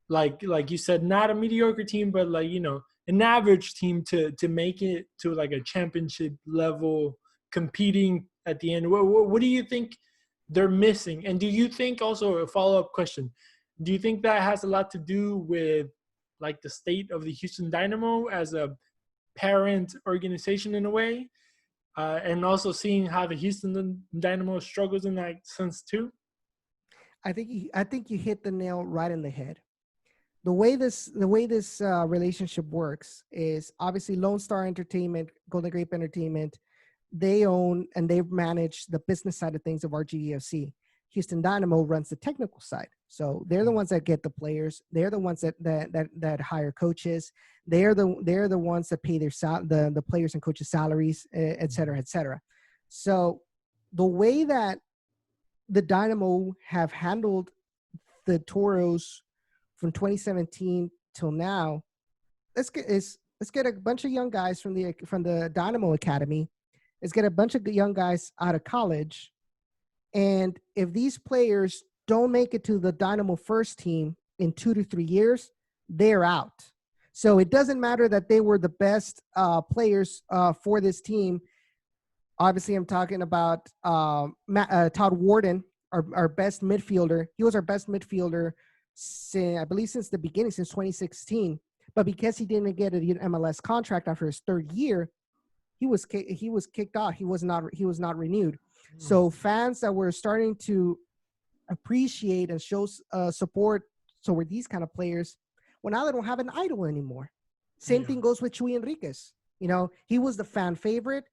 like you said, not a mediocre team, but like, you know, an average team to make it to like a championship level competing at the end? What do you think they're missing? And do you think, also a follow-up question, do you think that has a lot to do with like the state of the Houston Dynamo as a parent organization in a way? And also seeing how the Houston Dynamo struggles in that sense too? I think you hit the nail right in the head. The way this relationship works is obviously Lone Star Entertainment, Golden Grape Entertainment, they own and they manage the business side of things of RGVFC. Houston Dynamo runs the technical side. So they're the ones that get the players. They're the ones that hire coaches. They're the ones that pay the players and coaches' salaries, et cetera, et cetera. So the way that the Dynamo have handled the Toros from 2017 till now, let's get a bunch of young guys from the Dynamo Academy. Let's get a bunch of young guys out of college. And if these players don't make it to the Dynamo first team in 2 to 3 years, they're out. So it doesn't matter that they were the best players for this team. Obviously, I'm talking about Todd Warden, our best midfielder. He was our best midfielder, I believe, since the beginning, since 2016. But because he didn't get an MLS contract after his third year, he was kicked out. He was not renewed. So fans that were starting to appreciate and show support toward these kind of players, well, now they don't have an idol anymore. Same thing goes with Chuy Enriquez. You know, he was the fan favorite,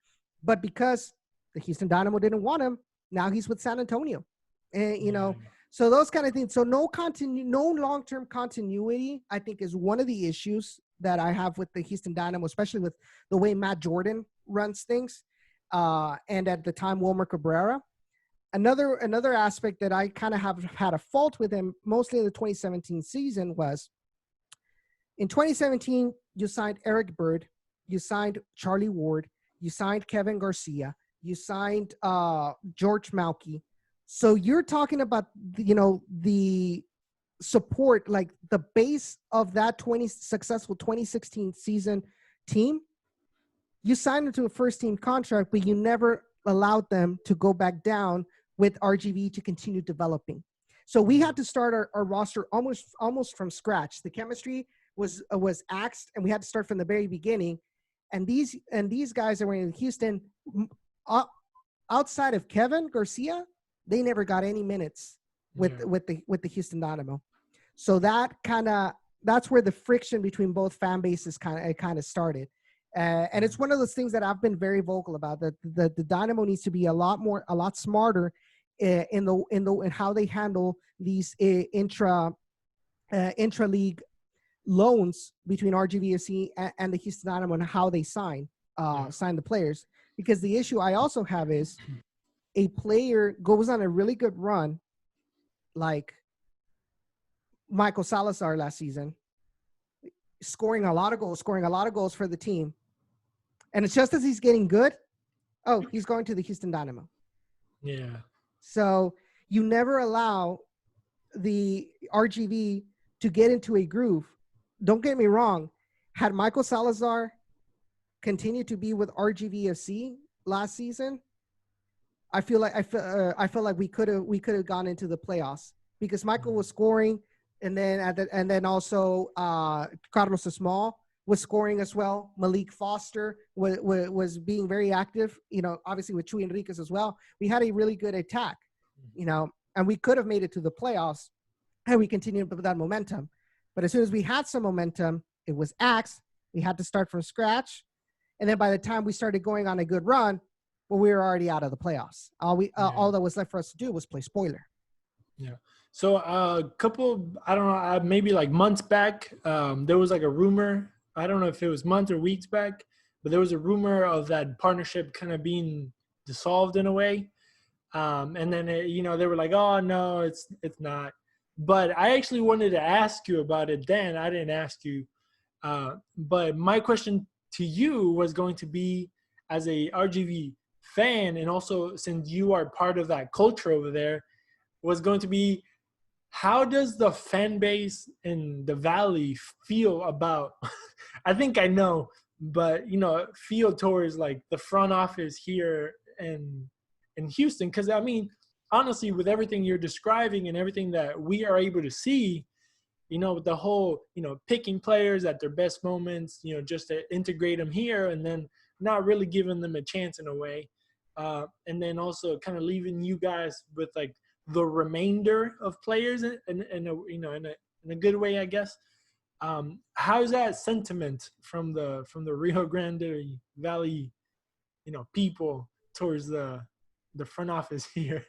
but because the Houston Dynamo didn't want him, now he's with San Antonio. And, you know, so those kind of things. So no long-term continuity, I think, is one of the issues that I have with the Houston Dynamo, especially with the way Matt Jordan runs things. And at the time, Wilmer Cabrera. Another aspect that I kind of have had a fault with him, mostly in the 2017 season, was in 2017, you signed Eric Bird, you signed Charlie Ward, you signed Kevin Garcia, you signed George Malky. So you're talking about, you know, the support, like the base of that successful 2016 season team. You signed them to a first team contract, but you never allowed them to go back down with RGV to continue developing. So we had to start our roster almost from scratch. The chemistry was axed, and we had to start from the very beginning. And these guys that were in Houston, outside of Kevin Garcia, they never got any minutes with the Houston Dynamo. So that's where the friction between both fan bases kind of started. And it's one of those things that I've been very vocal about, that the Dynamo needs to be a lot smarter in how they handle these intra league loans between RGVFC and the Houston Dynamo, and how they sign the players. Because the issue I also have is, a player goes on a really good run, like Michael Salazar last season, scoring a lot of goals for the team. And it's just as he's getting good, he's going to the Houston Dynamo. Yeah. So you never allow the RGV to get into a groove. Don't get me wrong. Had Michael Salazar continued to be with RGVFC last season, I feel like we could have gone into the playoffs because Michael was scoring, and then also Carlos Small was scoring as well. Malik Foster was being very active. You know, obviously with Chuy Enriquez as well. We had a really good attack. You know, and we could have made it to the playoffs had we continued with that momentum. But as soon as we had some momentum, it was axed. We had to start from scratch. And then by the time we started going on a good run, well, we were already out of the playoffs. All that was left for us to do was play spoiler. Yeah. So a couple, I don't know, maybe like months back, there was like a rumor. I don't know if it was months or weeks back, but there was a rumor of that partnership kind of being dissolved in a way. And then, they were like, oh, no, it's not. But I actually wanted to ask you about it then. I didn't ask you. But my question to you was going to be, as a RGV fan, and also since you are part of that culture over there, was going to be, how does the fan base in the Valley feel about, I think I know, but, feel towards like the front office here in Houston? Because, I mean, honestly, with everything you're describing and everything that we are able to see, with the whole, picking players at their best moments, just to integrate them here and then not really giving them a chance in a way. And then also kind of leaving you guys with like the remainder of players in a good way, I guess. How's that sentiment from the Rio Grande Valley, people towards the front office here?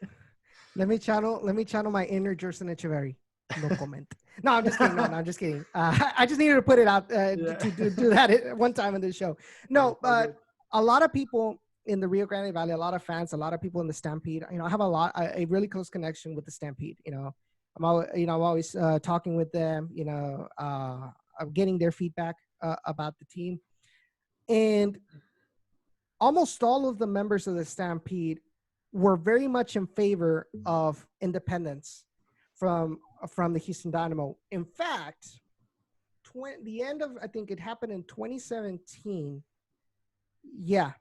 Let me channel my inner Jerson Echeverry. No comment. No, I'm just kidding. No, I'm just kidding. I just needed to put it out to do that one time in this show. No, but a lot of people in the Rio Grande Valley, a lot of fans, a lot of people in the Stampede. I have a really close connection with the Stampede. I'm always talking with them. I'm getting their feedback about the team, and almost all of the members of the Stampede were very much in favor of independence from the Houston Dynamo. In fact, the end of, I think it happened in 2017. Yeah,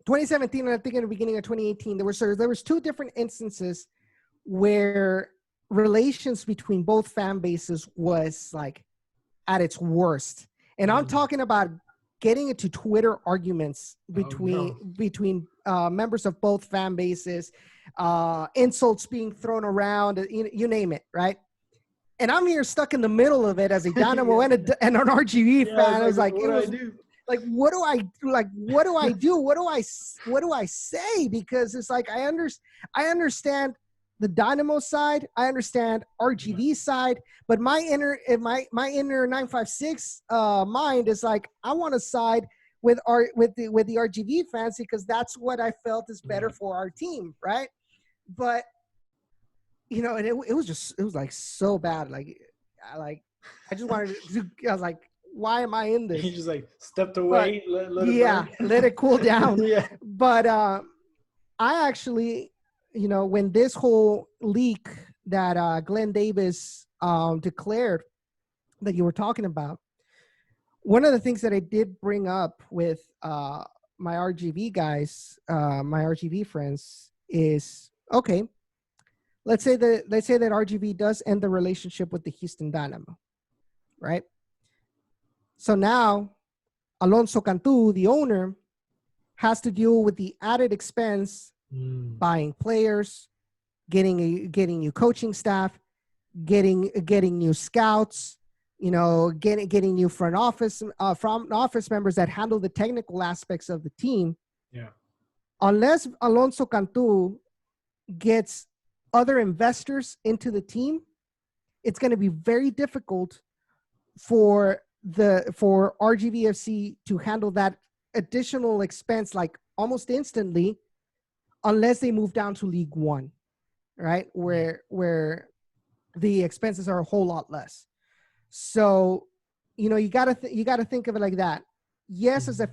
2017, and I think in the beginning of 2018, there was two different instances where relations between both fan bases was like at its worst. And I'm talking about getting into Twitter arguments between members of both fan bases, insults being thrown around, you name it, right? And I'm here stuck in the middle of it as a Dynamo and an RGV fan. I was like, what do I do? What do I say? Because it's like I understand the Dynamo side, I understand RGV side, but my inner 956 mind is like, I want to side with the RGV fans because that's what I felt is better for our team, right? But and it was like so bad. I just wanted to. I was like, why am I in this? He just like stepped away. But, let let it cool down. Yeah. But I actually, when this whole leak that Glenn Davis declared that you were talking about, one of the things that I did bring up with my RGV guys, my RGV friends, is okay. Let's say that RGV does end the relationship with the Houston Dynamo, right? So now Alonso Cantu, the owner, has to deal with the added expense buying players, getting new coaching staff, getting new scouts, getting new front office members that handle the technical aspects of the team. Yeah. Unless Alonso Cantu gets other investors into the team, it's going to be very difficult for RGVFC to handle that additional expense like almost instantly, unless they move down to League One, right? Where the expenses are a whole lot less. So, you gotta think of it like that. Yes, as a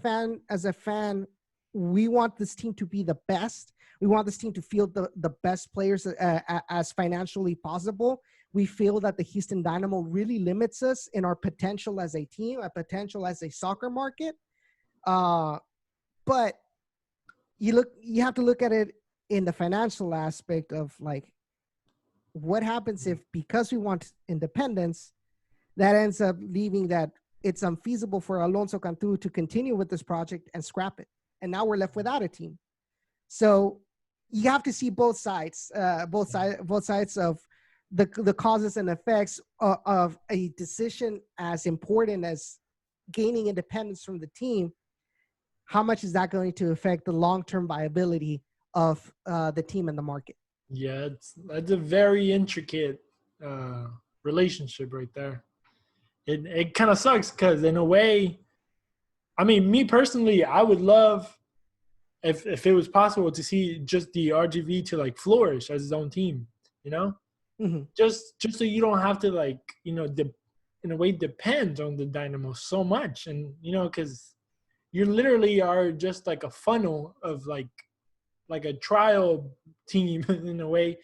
fan, we want this team to be the best. We want this team to field the best players as financially possible. We feel that the Houston Dynamo really limits us in our potential as a team, a potential as a soccer market. But you have to look at it in the financial aspect of like, what happens if, because we want independence, that ends up leaving that it's unfeasible for Alonso Cantu to continue with this project and scrap it. And now we're left without a team. So you have to see both sides of the causes and effects of a decision as important as gaining independence from the team. How much is that going to affect the long-term viability of the team and the market? Yeah, that's a very intricate relationship right there. It kind of sucks because in a way, I mean, me personally, I would love if it was possible to see just the RGV to like flourish as its own team, you know, just so you don't have to like, you know, in a way depend on the Dynamo so much, and you know, because you literally are just like a funnel of like a trial team in a way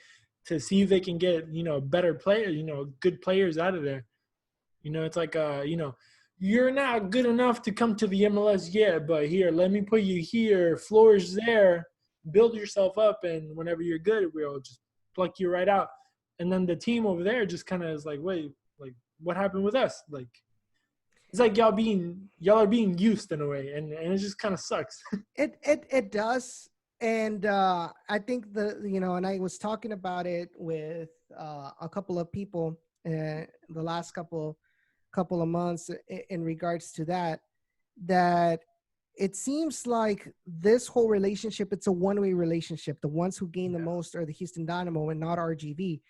to see if they can get, you know, better players, you know, good players out of there. You know, it's like, you know, you're not good enough to come to the MLS yet, but here, let me put you here, flourish there, build yourself up, and whenever you're good, we'll just pluck you right out. And then the team over there just kind of is like, wait, like, what happened with us? Like, it's like y'all are being used in a way, and it just kind of sucks. It does. And I think and I was talking about it with a couple of people the last couple of months in regards to that it seems like this whole relationship, it's a one-way relationship. The ones who gain the most are the Houston Dynamo and not RGV.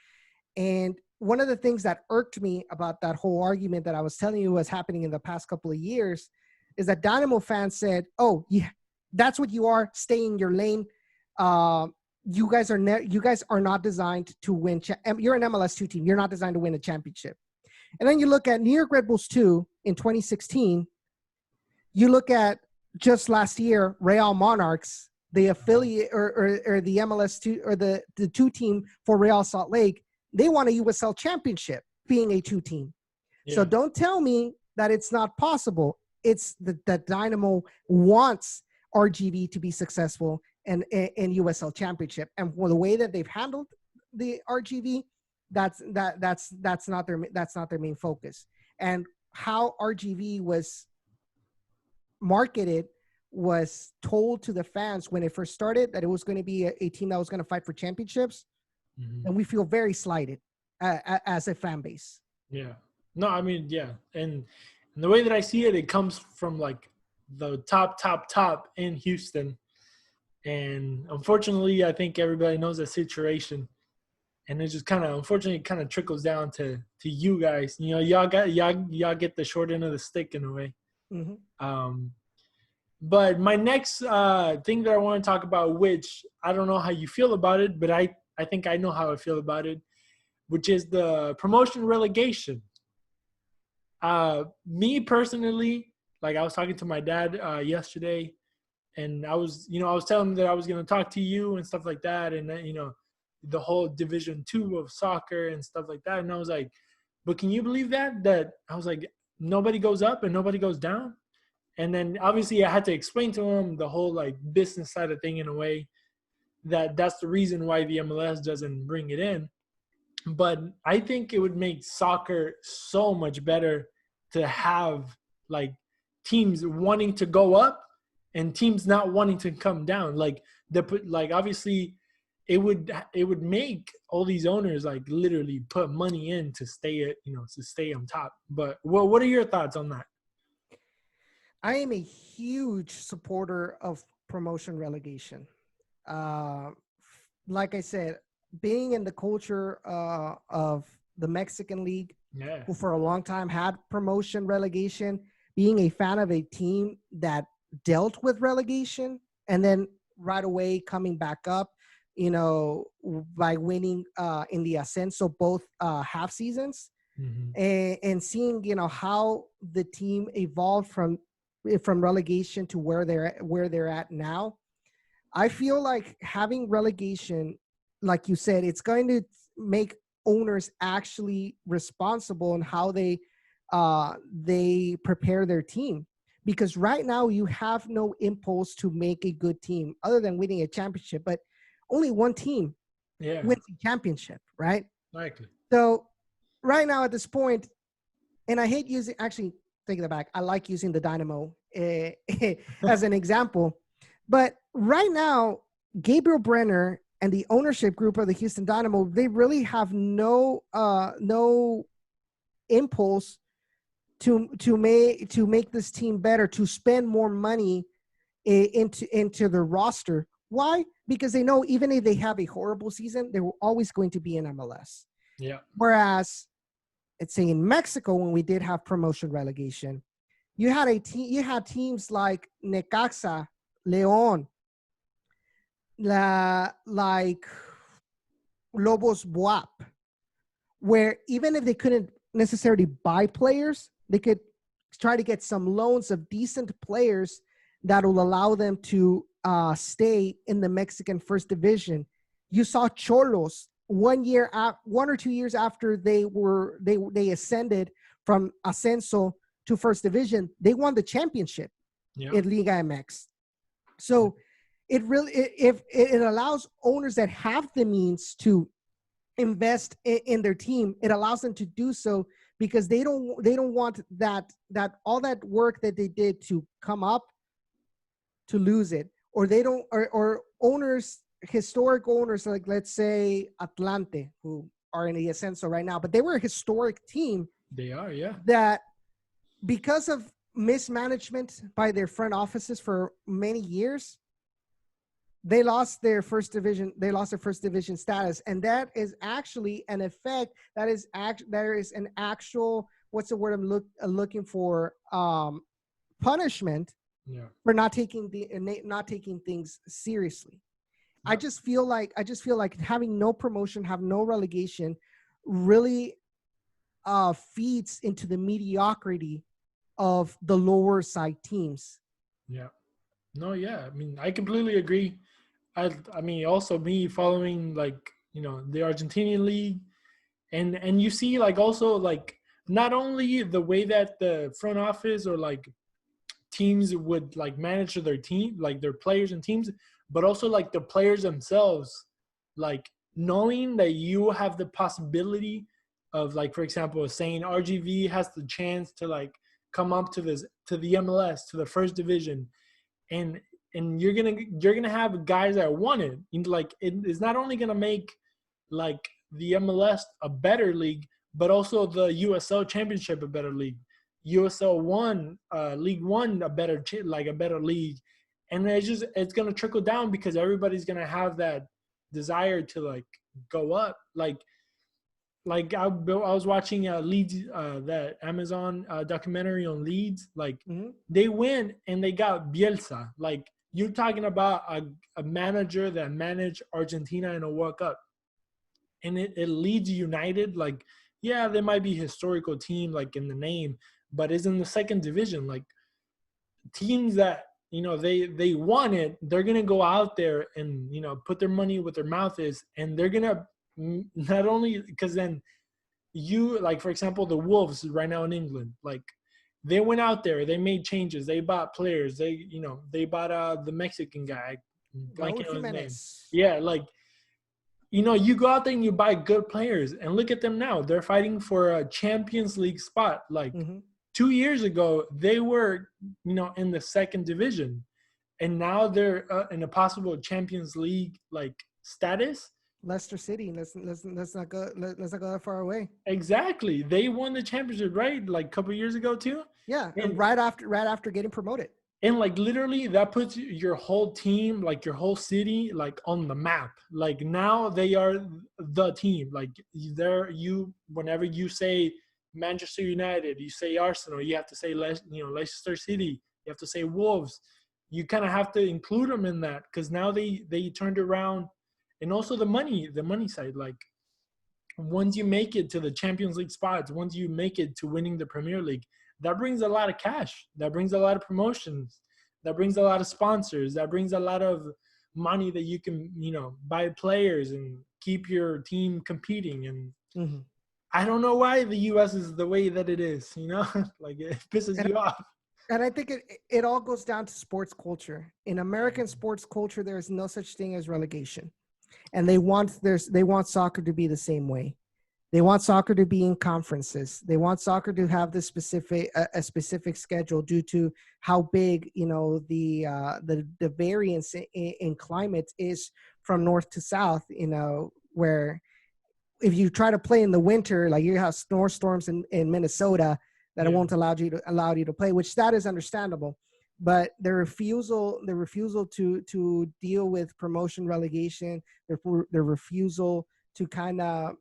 And one of the things that irked me about that whole argument that I was telling you was happening in the past couple of years is that Dynamo fans said, oh, yeah, that's what you are, stay in your lane. You guys are not designed to win. You're an MLS2 team. You're not designed to win a championship. And then you look at New York Red Bulls 2 in 2016. You look at just last year, Real Monarchs, the affiliate or the MLS2 or the 2 team for Real Salt Lake. They won a USL Championship being a 2 team. Yeah. So don't tell me that it's not possible. It's the Dynamo wants RGV to be successful in USL Championship. And the way that they've handled the RGV, that's not their main focus. And how RGV was marketed was told to the fans when it first started that it was going to be a team that was going to fight for championships. And we feel very slighted as a fan base. Yeah. No, I mean, yeah. And the way that I see it, it comes from like the top in Houston. And unfortunately, I think everybody knows the situation. And it just kind of, unfortunately, kind of trickles down to you guys. You know, y'all get the short end of the stick in a way. But my next thing that I want to talk about, which I don't know how you feel about it, but I think I know how I feel about it, which is the promotion relegation. Me personally, like I was talking to my dad yesterday, and I was telling him that I was going to talk to you and stuff like that, and you know, the whole Division II of soccer and stuff like that. And I was like, but can you believe that I was like, nobody goes up and nobody goes down? And then obviously I had to explain to him the whole like business side of thing in a way that's the reason why the MLS doesn't bring it in. But I think it would make soccer so much better to have like teams wanting to go up and teams not wanting to come down. Like obviously it would make all these owners like literally put money in to stay on top. But what are your thoughts on that? I am a huge supporter of promotion relegation. Like I said, being in the culture of the Mexican League, who for a long time had promotion relegation, being a fan of a team that dealt with relegation and then right away coming back up, you know, by winning in the Ascenso both half seasons, and seeing, you know, how the team evolved from relegation to where they're at now. I feel like having relegation, like you said, it's going to make owners actually responsible in how they prepare their team. Because right now you have no impulse to make a good team other than winning a championship. But only one team wins the championship, right? Likely. So right now at this point, and I hate using, actually taking it back, I like using the Dynamo as an example. But right now, Gabriel Brenner and the ownership group of the Houston Dynamo, they really have no impulse to make this team better, to spend more money into the roster. Why? Because they know even if they have a horrible season, they're always going to be in MLS. Yeah. Whereas, let's say in Mexico, when we did have promotion relegation, you had teams like Necaxa, León, like Lobos Buap, where even if they couldn't necessarily buy players, they could try to get some loans of decent players that will allow them to stay in the Mexican First Division. You saw Cholos 1 or 2 years after they ascended from Ascenso to First Division, they won the championship in Liga MX. So it allows owners that have the means to invest in their team. It allows them to do so because they don't want that all that work that they did to come up to lose it, or they don't, or owners, historic owners like, let's say, Atlante, who are in the Ascenso right now, but they were a historic team. They are, yeah. That because of mismanagement by their front offices for many years, they lost their first division status. And that is actually an effect. There is an actual, what's the word I'm looking for? Punishment for not taking things seriously. I just feel like having no promotion, have no relegation, really feeds into the mediocrity of the lower side teams. Yeah. No, yeah. I mean, I completely agree. I mean, also me following, like, you know, the Argentinian league, and you see, like, also, like, not only the way that the front office or like teams would like manage their team, like their players and teams, but also like the players themselves, like knowing that you have the possibility of, like, for example, saying RGV has the chance to like come up to the MLS, to the first division, and you're gonna have guys that want it. Like, it is not only gonna make like the MLS a better league, but also the USL Championship a better league, USL One, League One a better league, and it's gonna trickle down because everybody's gonna have that desire to like go up. Like I was watching Leeds, that Amazon documentary on Leeds. Like they went and they got Bielsa. Like, you're talking about a manager that managed Argentina in a World Cup, and it Leeds United. Like, yeah, they might be a historical team like in the name, but it's in the second division. Like, teams that, you know, they want it, they're gonna go out there and, you know, put their money where their mouth is, and they're gonna not only, because then you, like, for example, the Wolves right now in England, like, they went out there, they made changes, they bought players, they bought the Mexican guy, blanking on his name. Yeah, like, you know, you go out there and you buy good players, and look at them now. They're fighting for a Champions League spot. Like 2 years ago, they were, you know, in the second division, and now they're in a possible Champions League like status. Leicester City. Let's not go that far away. Exactly. They won the championship, right? Like a couple years ago too. Yeah, and right after getting promoted. And like literally that puts your whole team, like your whole city, like on the map. Like now they are the team. Like whenever you say Manchester United, you say Arsenal, you have to say Leicester City, you have to say Wolves. You kind of have to include them in that, because now they turned around. And also the money side, like once you make it to the Champions League spots, once you make it to winning the Premier League, that brings a lot of cash. That brings a lot of promotions. That brings a lot of sponsors. That brings a lot of money that you can, you know, buy players and keep your team competing. And I don't know why the U.S. is the way that it is, you know, like it pisses you off. And I think it all goes down to sports culture. In American sports culture, there is no such thing as relegation. and they want soccer to be the same way. They want soccer to be in conferences. They want soccer to have a specific schedule due to how big, the variance in climate is from north to south, where if you try to play in the winter, like you have snowstorms in Minnesota that it won't allow you to play, which that is understandable. But the refusal to deal with promotion relegation, their refusal to kind of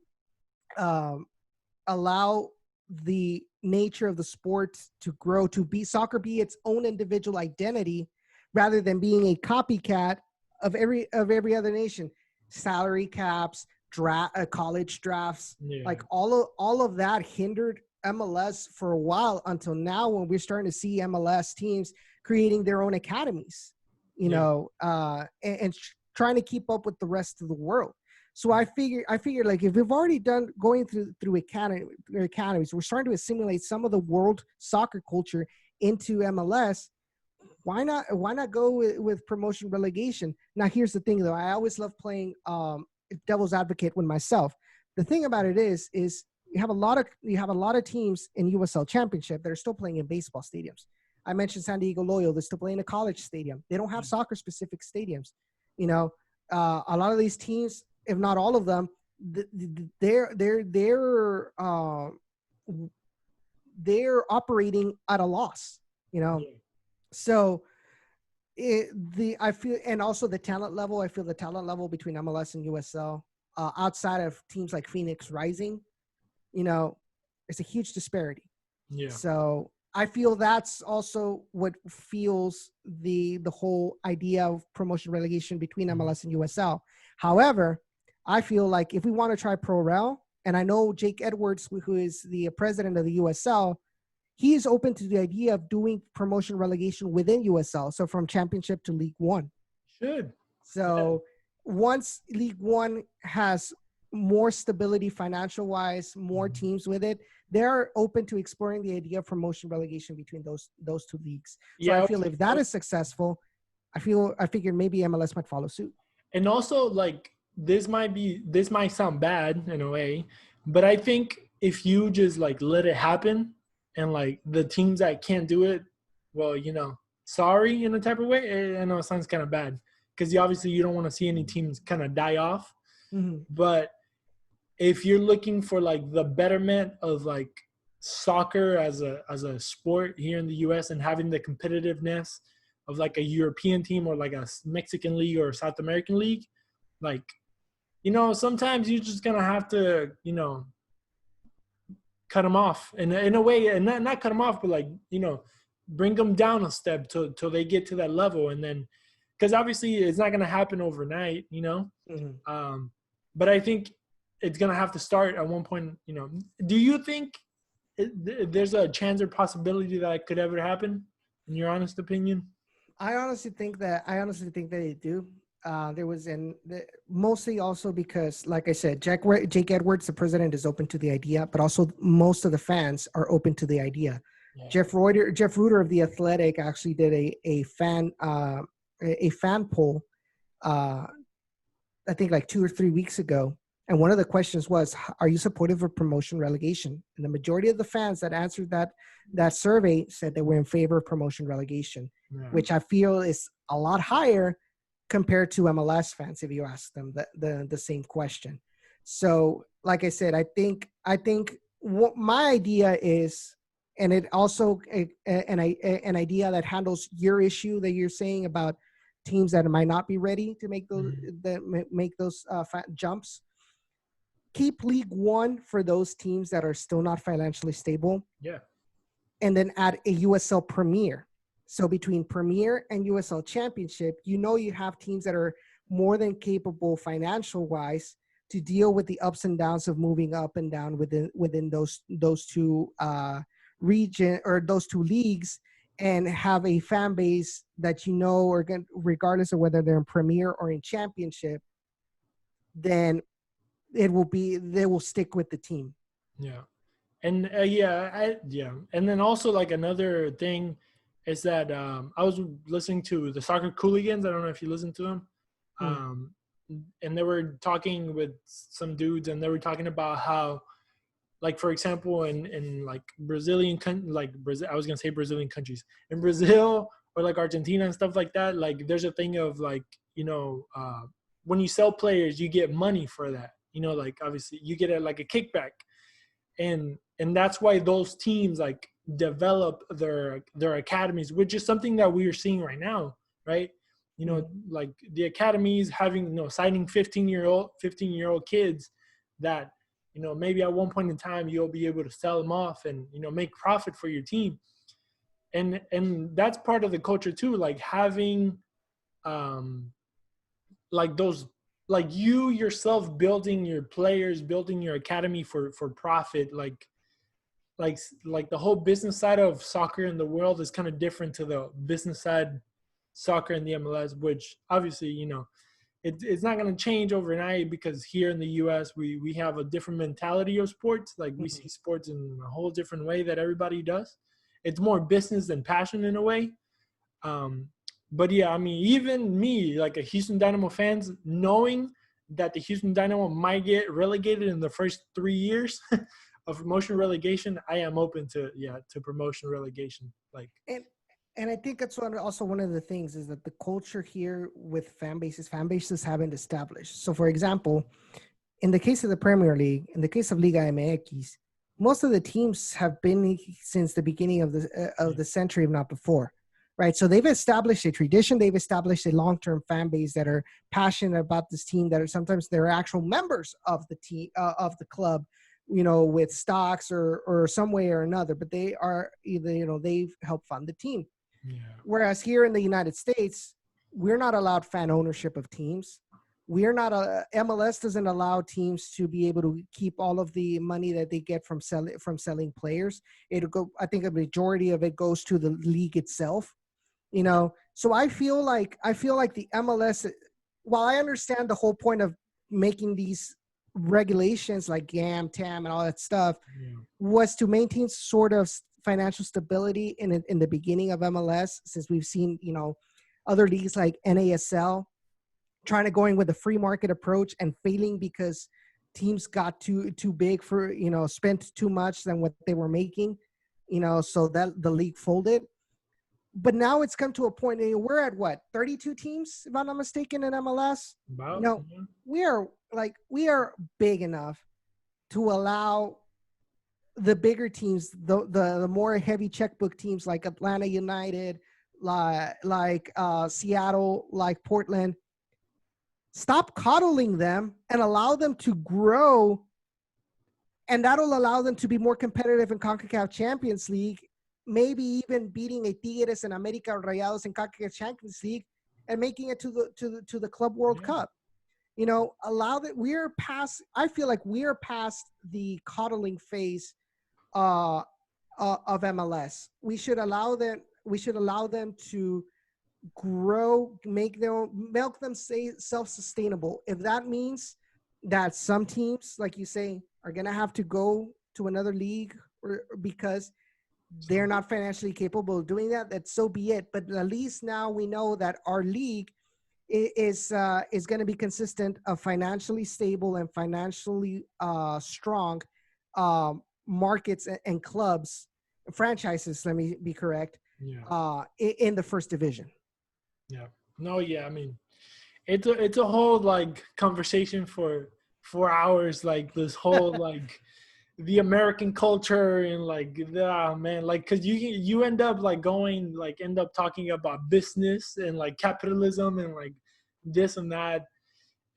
allow the nature of the sport to grow, soccer be its own individual identity rather than being a copycat of every other nation. Salary caps, college drafts, like all of that hindered MLS for a while until now, when we're starting to see MLS teams creating their own academies, and trying to keep up with the rest of the world. So I figured like if we've already going through academies, we're starting to assimilate some of the world soccer culture into MLS. Why not go with promotion relegation? Now, here's the thing, though. I always love playing devil's advocate with myself. The thing about it is you have a lot of teams in USL Championship that are still playing in baseball stadiums. I mentioned San Diego Loyal. They're still playing a college stadium. They don't have soccer-specific stadiums. A lot of these teams, if not all of them, they're operating at a loss. So I feel, and also the talent level. I feel the talent level between MLS and USL, outside of teams like Phoenix Rising, it's a huge disparity. Yeah. So I feel that's also what fuels the whole idea of promotion relegation between MLS and USL. However, I feel like if we want to try Pro Rel, and I know Jake Edwards, who is the president of the USL, he is open to the idea of doing promotion relegation within USL. So from Championship to League One. Should. So once League One has more stability financial wise, more teams with it, they're open to exploring the idea of promotion relegation between those two leagues. So I feel if that is successful, I figured maybe MLS might follow suit. And also, like, this might sound bad in a way, but I think if you just like let it happen, and like the teams that can't do it, well, sorry in a type of way. I know it sounds kind of bad because obviously you don't want to see any teams kind of die off. Mm-hmm. But if you're looking for like the betterment of like soccer as a sport here in the U.S. and having the competitiveness of like a European team or like a Mexican league or South American league, like, sometimes you're just gonna have to, cut them off in a way, and not cut them off, but like, bring them down a step till they get to that level. And then, because obviously it's not going to happen overnight, Mm-hmm. But I think it's going to have to start at one point, Do you think there's a chance or possibility that it could ever happen, in your honest opinion? I honestly think that they do. Mostly also because, like I said, Jake Edwards, the president, is open to the idea, but also most of the fans are open to the idea. Yeah. Jeff Reuter of The Athletic actually did a fan poll, I think like 2 or 3 weeks ago. And one of the questions was, are you supportive of promotion relegation? And the majority of the fans that answered that survey said they were in favor of promotion relegation, which I feel is a lot higher compared to MLS fans if you ask them the same question. So, like I said, I think what my idea is, and it also an idea that handles your issue that you're saying about teams that might not be ready to make those jumps. Keep League One for those teams that are still not financially stable. Yeah. And then add a USL Premier. So between Premier and USL Championship, you have teams that are more than capable financial-wise to deal with the ups and downs of moving up and down within those two region or those two leagues, and have a fan base that are going, regardless of whether they're in Premier or in Championship, then they will stick with the team. Yeah. And and then also like another thing is that I was listening to the Soccer Cooligans. I don't know if you listen to them. and they were talking with some dudes, and they were talking about how, like, for example, in like I was gonna say Brazilian countries, in Brazil or like Argentina and stuff like that, like there's a thing of like, when you sell players, you get money for that. Like obviously you get like a kickback, and that's why those teams like develop their academies, which is something that we are seeing right now, right? Like the academies having, signing 15-year-old kids that, maybe at one point in time you'll be able to sell them off and, make profit for your team. And that's part of the culture too, like having like those, like you yourself building your players, building your academy for profit, like the whole business side of soccer in the world is kind of different to the business side soccer in the MLS, which obviously, it's not going to change overnight, because here in the US, we have a different mentality of sports. Like we see sports in a whole different way that everybody does. It's more business than passion in a way. But yeah, I mean, even me, like a Houston Dynamo fans, knowing that the Houston Dynamo might get relegated in the first 3 years of promotion relegation, I am open to promotion relegation. Like, and I think that's also one of the things is that the culture here with fan bases haven't established. So for example, in the case of the Premier League, in the case of Liga MX, most of the teams have been since the beginning of the century, if not before. Right. So they've established a tradition. They've established a long-term fan base that are passionate about this team, that are sometimes they're actual members of the team, of the club, with stocks or some way or another, but they are either, they've helped fund the team. Yeah. Whereas here in the United States, we're not allowed fan ownership of teams. We're not MLS doesn't allow teams to be able to keep all of the money that they get from selling players. It'll go, I think a majority of it goes to the league itself. So I feel like the MLS, while I understand the whole point of making these regulations like GAM, TAM, and all that stuff, was to maintain sort of financial stability in the beginning of MLS, since we've seen, other leagues like NASL trying to going with a free market approach and failing because teams got too big for, spent too much than what they were making, so that the league folded. But now it's come to a point, we're at what, 32 teams, if I'm not mistaken, in MLS. About, we are big enough to allow the bigger teams, the more heavy checkbook teams like Atlanta United, like Seattle, like Portland, stop coddling them and allow them to grow, and that'll allow them to be more competitive in CONCACAF Champions League. Maybe even beating a Tigres and America Rayados in CONCACAF Champions League and making it to the Club World Cup. Allow that. I feel like we're past the coddling phase of MLS. We should allow them to grow, milk them self-sustainable. If that means that some teams, like you say, are gonna have to go to another league or because they're not financially capable of doing that, that so be it. But at least now we know that our league is going to be consistent of financially stable and financially strong markets and clubs, franchises, let me be correct, in the first division. Yeah. No, yeah. I mean, it's a whole like conversation for 4 hours, like this whole like the American culture and like man, like because you end up like end up talking about business and like capitalism and like this and that.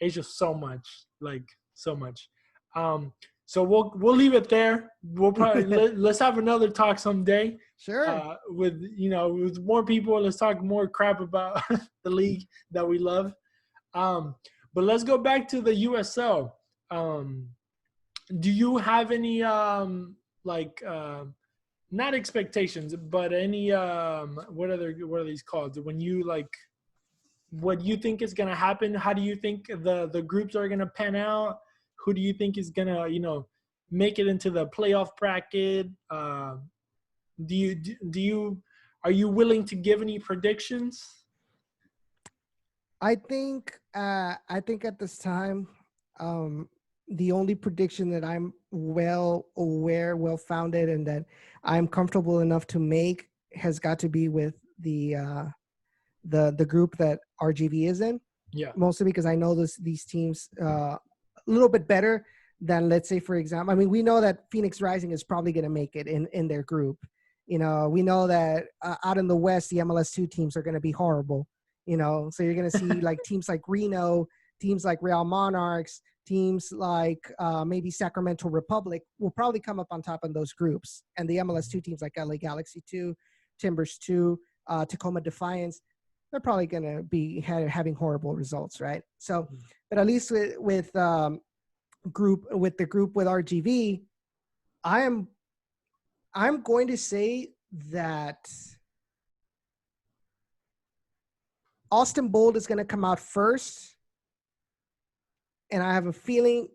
It's just so much, like so much. So we'll leave it there. We'll probably let's have another talk someday. Sure. With with more people. Let's talk more crap about the league that we love. But let's go back to the USL. Do you have any not expectations, but any what are these called? When you like what you think is gonna happen? How do you think the groups are gonna pan out? Who do you think is gonna make it into the playoff bracket? Are you willing to give any predictions? I think at this time, the only prediction that I'm well aware, well founded, and that I'm comfortable enough to make has got to be with the group that RGV is in. Yeah. Mostly because I know these teams a little bit better than, let's say, for example, I mean, we know that Phoenix Rising is probably going to make it in their group. We know that out in the West, the MLS2 teams are going to be horrible. So you're going to see like teams like Reno, teams like Real Monarchs, teams like maybe Sacramento Republic will probably come up on top of those groups. And the MLS2 teams like LA Galaxy 2, Timbers 2, Tacoma Defiance, they're probably going to be having horrible results, right? So, but at least with the group with RGV, I'm going to say that Austin Bold is going to come out first, and I have a feeling,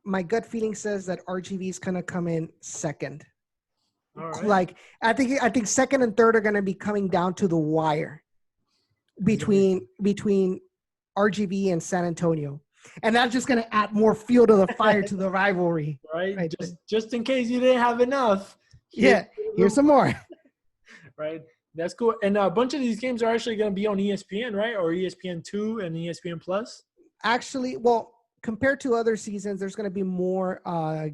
my gut feeling says that RGV is going to come in second. All right. Like I think second and third are going to be coming down to the wire between RGV and San Antonio, and that's just going to add more fuel to the fire to the rivalry. Right. Just in case you didn't have enough. Here's some more. Right. That's cool. And a bunch of these games are actually going to be on ESPN, right? Or ESPN2 and ESPN Plus. Actually, well, compared to other seasons, there's going to be more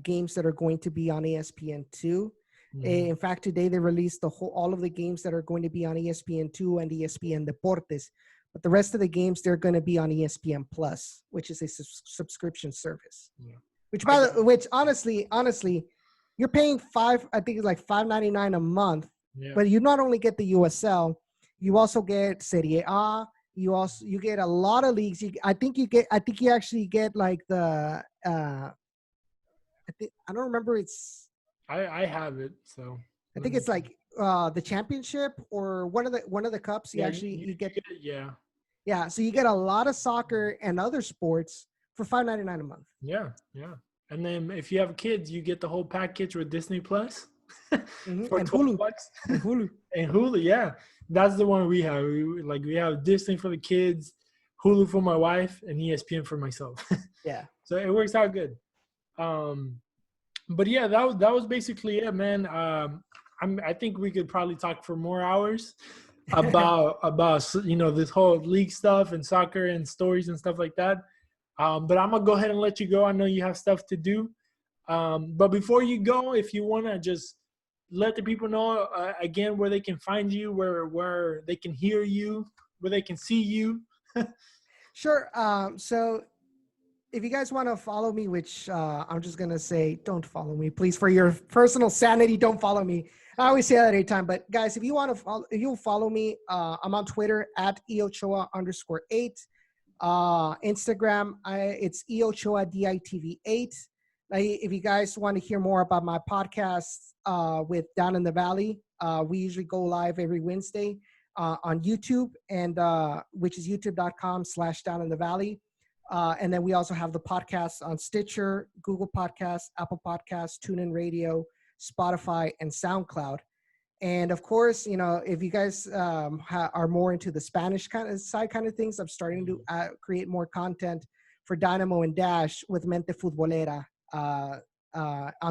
games that are going to be on ESPN2. In fact, today they released all of the games that are going to be on ESPN2 and ESPN Deportes. But the rest of the games, they're going to be on ESPN Plus, which is a subscription service. Yeah. Which honestly, you're paying I think it's like $5.99 a month. Yeah. But you not only get the USL, you also get Serie A. You get a lot of leagues. I think you actually get like the I don't remember. I have it, so I think it's like the championship or one of the cups. You get yeah. So you get a lot of soccer and other sports for $5.99 a month. Yeah. And then if you have kids, you get the whole package with Disney Plus for $12. And Hulu, yeah, that's the one we have. We have Disney for the kids, Hulu for my wife, and ESPN for myself. Yeah. So it works out good. But yeah, that was basically it, man. I think we could probably talk for more hours about this whole league stuff and soccer and stories and stuff like that. But I'm gonna go ahead and let you go. I know you have stuff to do. But before you go, if you wanna just let the people know again where they can find you, where they can hear you, where they can see you. Sure. So if you guys want to follow me, which I'm just going to say, don't follow me, please. For your personal sanity, don't follow me. I always say that every time. But guys, if you want to follow, if you'll follow me, I'm on Twitter at eochoa_8. Instagram, it's eochoa_DITV8. If you guys want to hear more about my podcast with Down in the Valley, we usually go live every Wednesday on YouTube, and which is youtube.com/Down in the Valley. And then we also have the podcast on Stitcher, Google Podcasts, Apple Podcasts, TuneIn Radio, Spotify, and SoundCloud. And of course, if you guys are more into the Spanish kind of things, I'm starting to create more content for Dynamo and Dash with Mente Futbolera on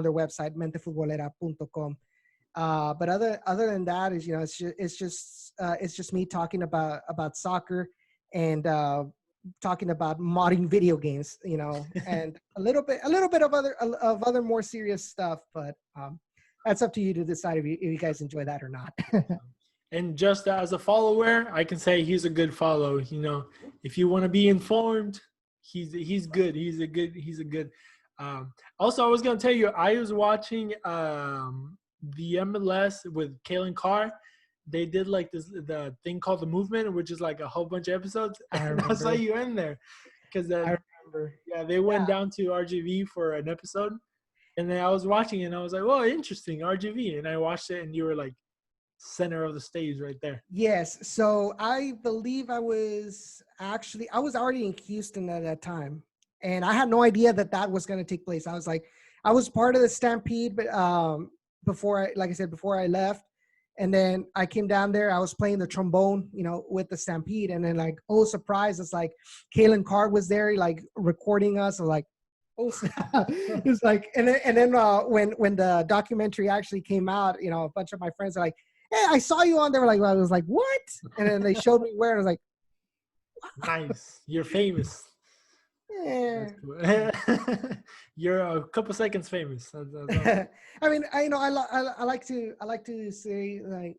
their website, mentefutbolera.com. But other than that, it's just me talking about soccer and talking about modding video games, and a little bit of other more serious stuff. But that's up to you to decide if you guys enjoy that or not. And just as a follower, I can say he's a good follow. If you want to be informed, he's good. He's a good. Also, I was gonna tell you, I was watching the MLS with Kalen Carr. They did the thing called The Movement, which is like a whole bunch of episodes. And I saw you in there because I remember. Yeah, they went down to RGV for an episode, and then I was watching it and I was like, "Well, interesting, RGV." And I watched it, and you were like center of the stage right there. Yes. So I believe I was already in Houston at that time, and I had no idea that was going to take place. I was part of the Stampede, but before I left. And then I came down there. I was playing the trombone, with the Stampede. And then like, oh, surprise. It's like Kalen Carr was there, like recording us. I'm like, oh, it's like, and then when the documentary actually came out, a bunch of my friends are like, hey, I saw you on there. Like, I was like, what? And then they showed me where, and I was like, nice. You're famous. yeah. Cool. You're a couple seconds famous. That's I mean, I like to say, like,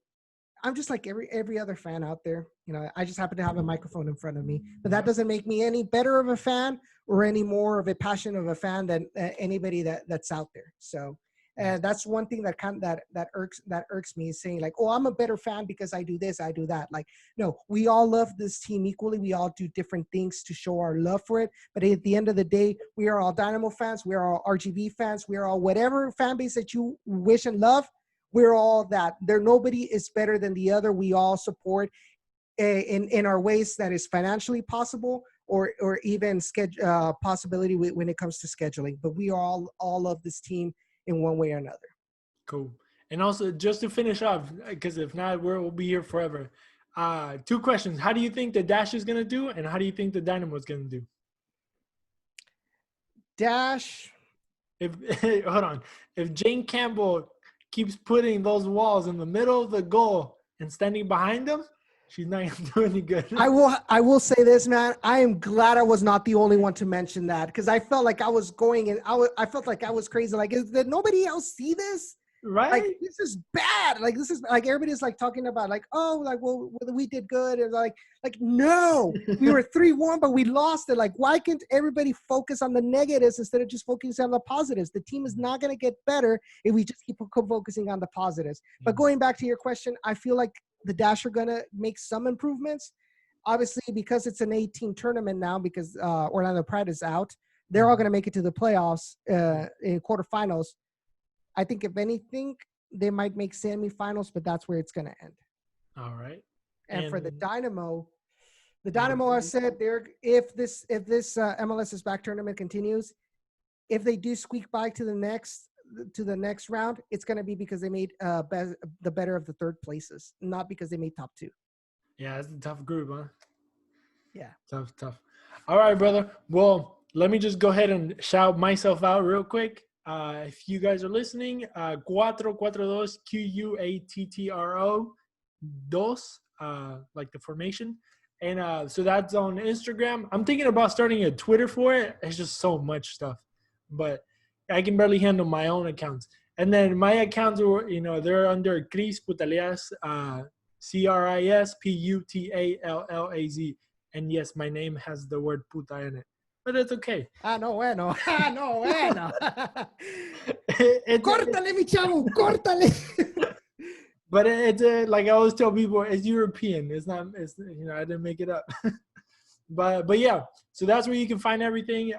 I'm just like every other fan out there. I just happen to have a microphone in front of me, but that doesn't make me any better of a fan or any more of a passion of a fan than anybody that's out there. So that's one thing that irks me, is saying like, oh, I'm a better fan because I do this, I do that. Like, no, we all love this team equally. We all do different things to show our love for it. But at the end of the day, we are all Dynamo fans. We are all RGV fans. We are all whatever fan base that you wish and love. We're all that. Nobody is better than the other. We all support in our ways that is financially possible, or even possibility when it comes to scheduling. But we all love this team in one way or another. Cool. And also, just to finish off, because if not, we'll be here forever. 2 questions. How do you think the Dash is going to do, and how do you think the Dynamo is going to do? Dash. Hold on. If Jane Campbell keeps putting those walls in the middle of the goal and standing behind them, she's not going to do any good. I will say this, man. I am glad I was not the only one to mention that, because I felt like I was going and I felt like I was crazy. Like, did nobody else see this? Right? Like, this is bad. Like, this is like, everybody's like talking about like, oh, like, well, we did good. And like, no, we were 3-1, but we lost it. Like, why can't everybody focus on the negatives instead of just focusing on the positives? The team is not going to get better if we just keep focusing on the positives. But going back to your question, I feel like the Dash are going to make some improvements. Obviously, because it's an 18 tournament now, because Orlando Pride is out, they're all going to make it to the playoffs in quarterfinals. I think if anything, they might make semifinals, but that's where it's going to end. All right. And for the Dynamo, I said, if this MLS is back tournament continues, if they do squeak by to the next round, it's going to be because they made the better of the third places, not because they made top 2. Yeah, it's a tough group, huh? Yeah. Tough. All right, brother. Well, let me just go ahead and shout myself out real quick. If you guys are listening, QuattroQuattroDos, QuattroQuattroDos, like the formation. And so that's on Instagram. I'm thinking about starting a Twitter for it. It's just so much stuff. But I can barely handle my own accounts. And then my accounts are, they're under Cris Putaleaz, CrisPutallaz. And yes, my name has the word puta in it. But it's okay. No bueno. Córtale, mi chavo, córtale. But it's like I always tell people, it's European. It's not. I didn't make it up. but yeah. So that's where you can find everything.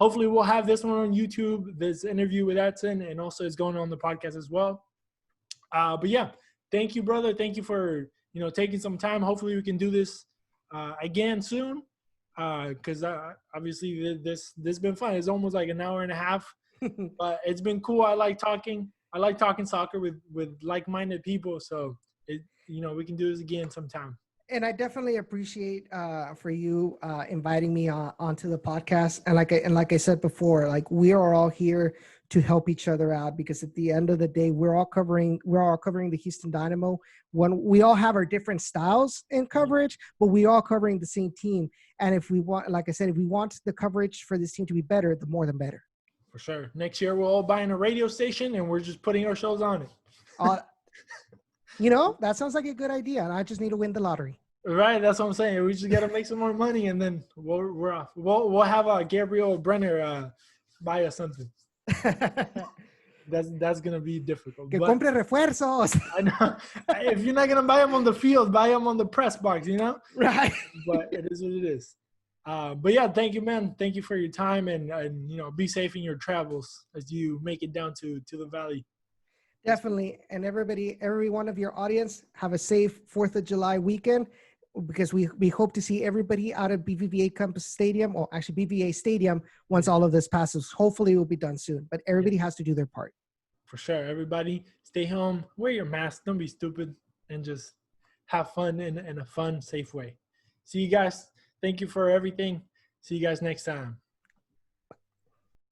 Hopefully, we'll have this one on YouTube. This interview with Edson, and also it's going on the podcast as well. But yeah, thank you, brother. Thank you for taking some time. Hopefully, we can do this again soon. Because obviously this has been fun. It's almost like an hour and a half, but it's been cool. I like talking soccer with like-minded people. So we can do this again sometime. And I definitely appreciate for you inviting me onto the podcast. And like I said before, like, we are all here to help each other out, because at the end of the day, we're all covering the Houston Dynamo. When we all have our different styles in coverage, but we all covering the same team. And if we want, like I said, if we want the coverage for this team to be better, the more than better. For sure. Next year, we're all buying a radio station and we're just putting our shows on it. That sounds like a good idea. And I just need to win the lottery. Right. That's what I'm saying. We just got to make some more money, and then we're off. We'll have Gabriel Brenner buy us something. That's gonna be difficult. Que compre refuerzos. I know. If you're not gonna buy them on the field, buy them on the press box. Right. But it is what it is. But yeah, thank you, man. Thank you for your time, and be safe in your travels as you make it down to the valley. Definitely, and every one of your audience, have a safe 4th of July weekend, because we hope to see everybody out of BVVA Campus Stadium, or actually BVA Stadium, once all of this passes. Hopefully it will be done soon, but everybody has to do their part. For sure. Everybody stay home, wear your mask, don't be stupid, and just have fun in a fun, safe way. See you guys. Thank you for everything. See you guys next time.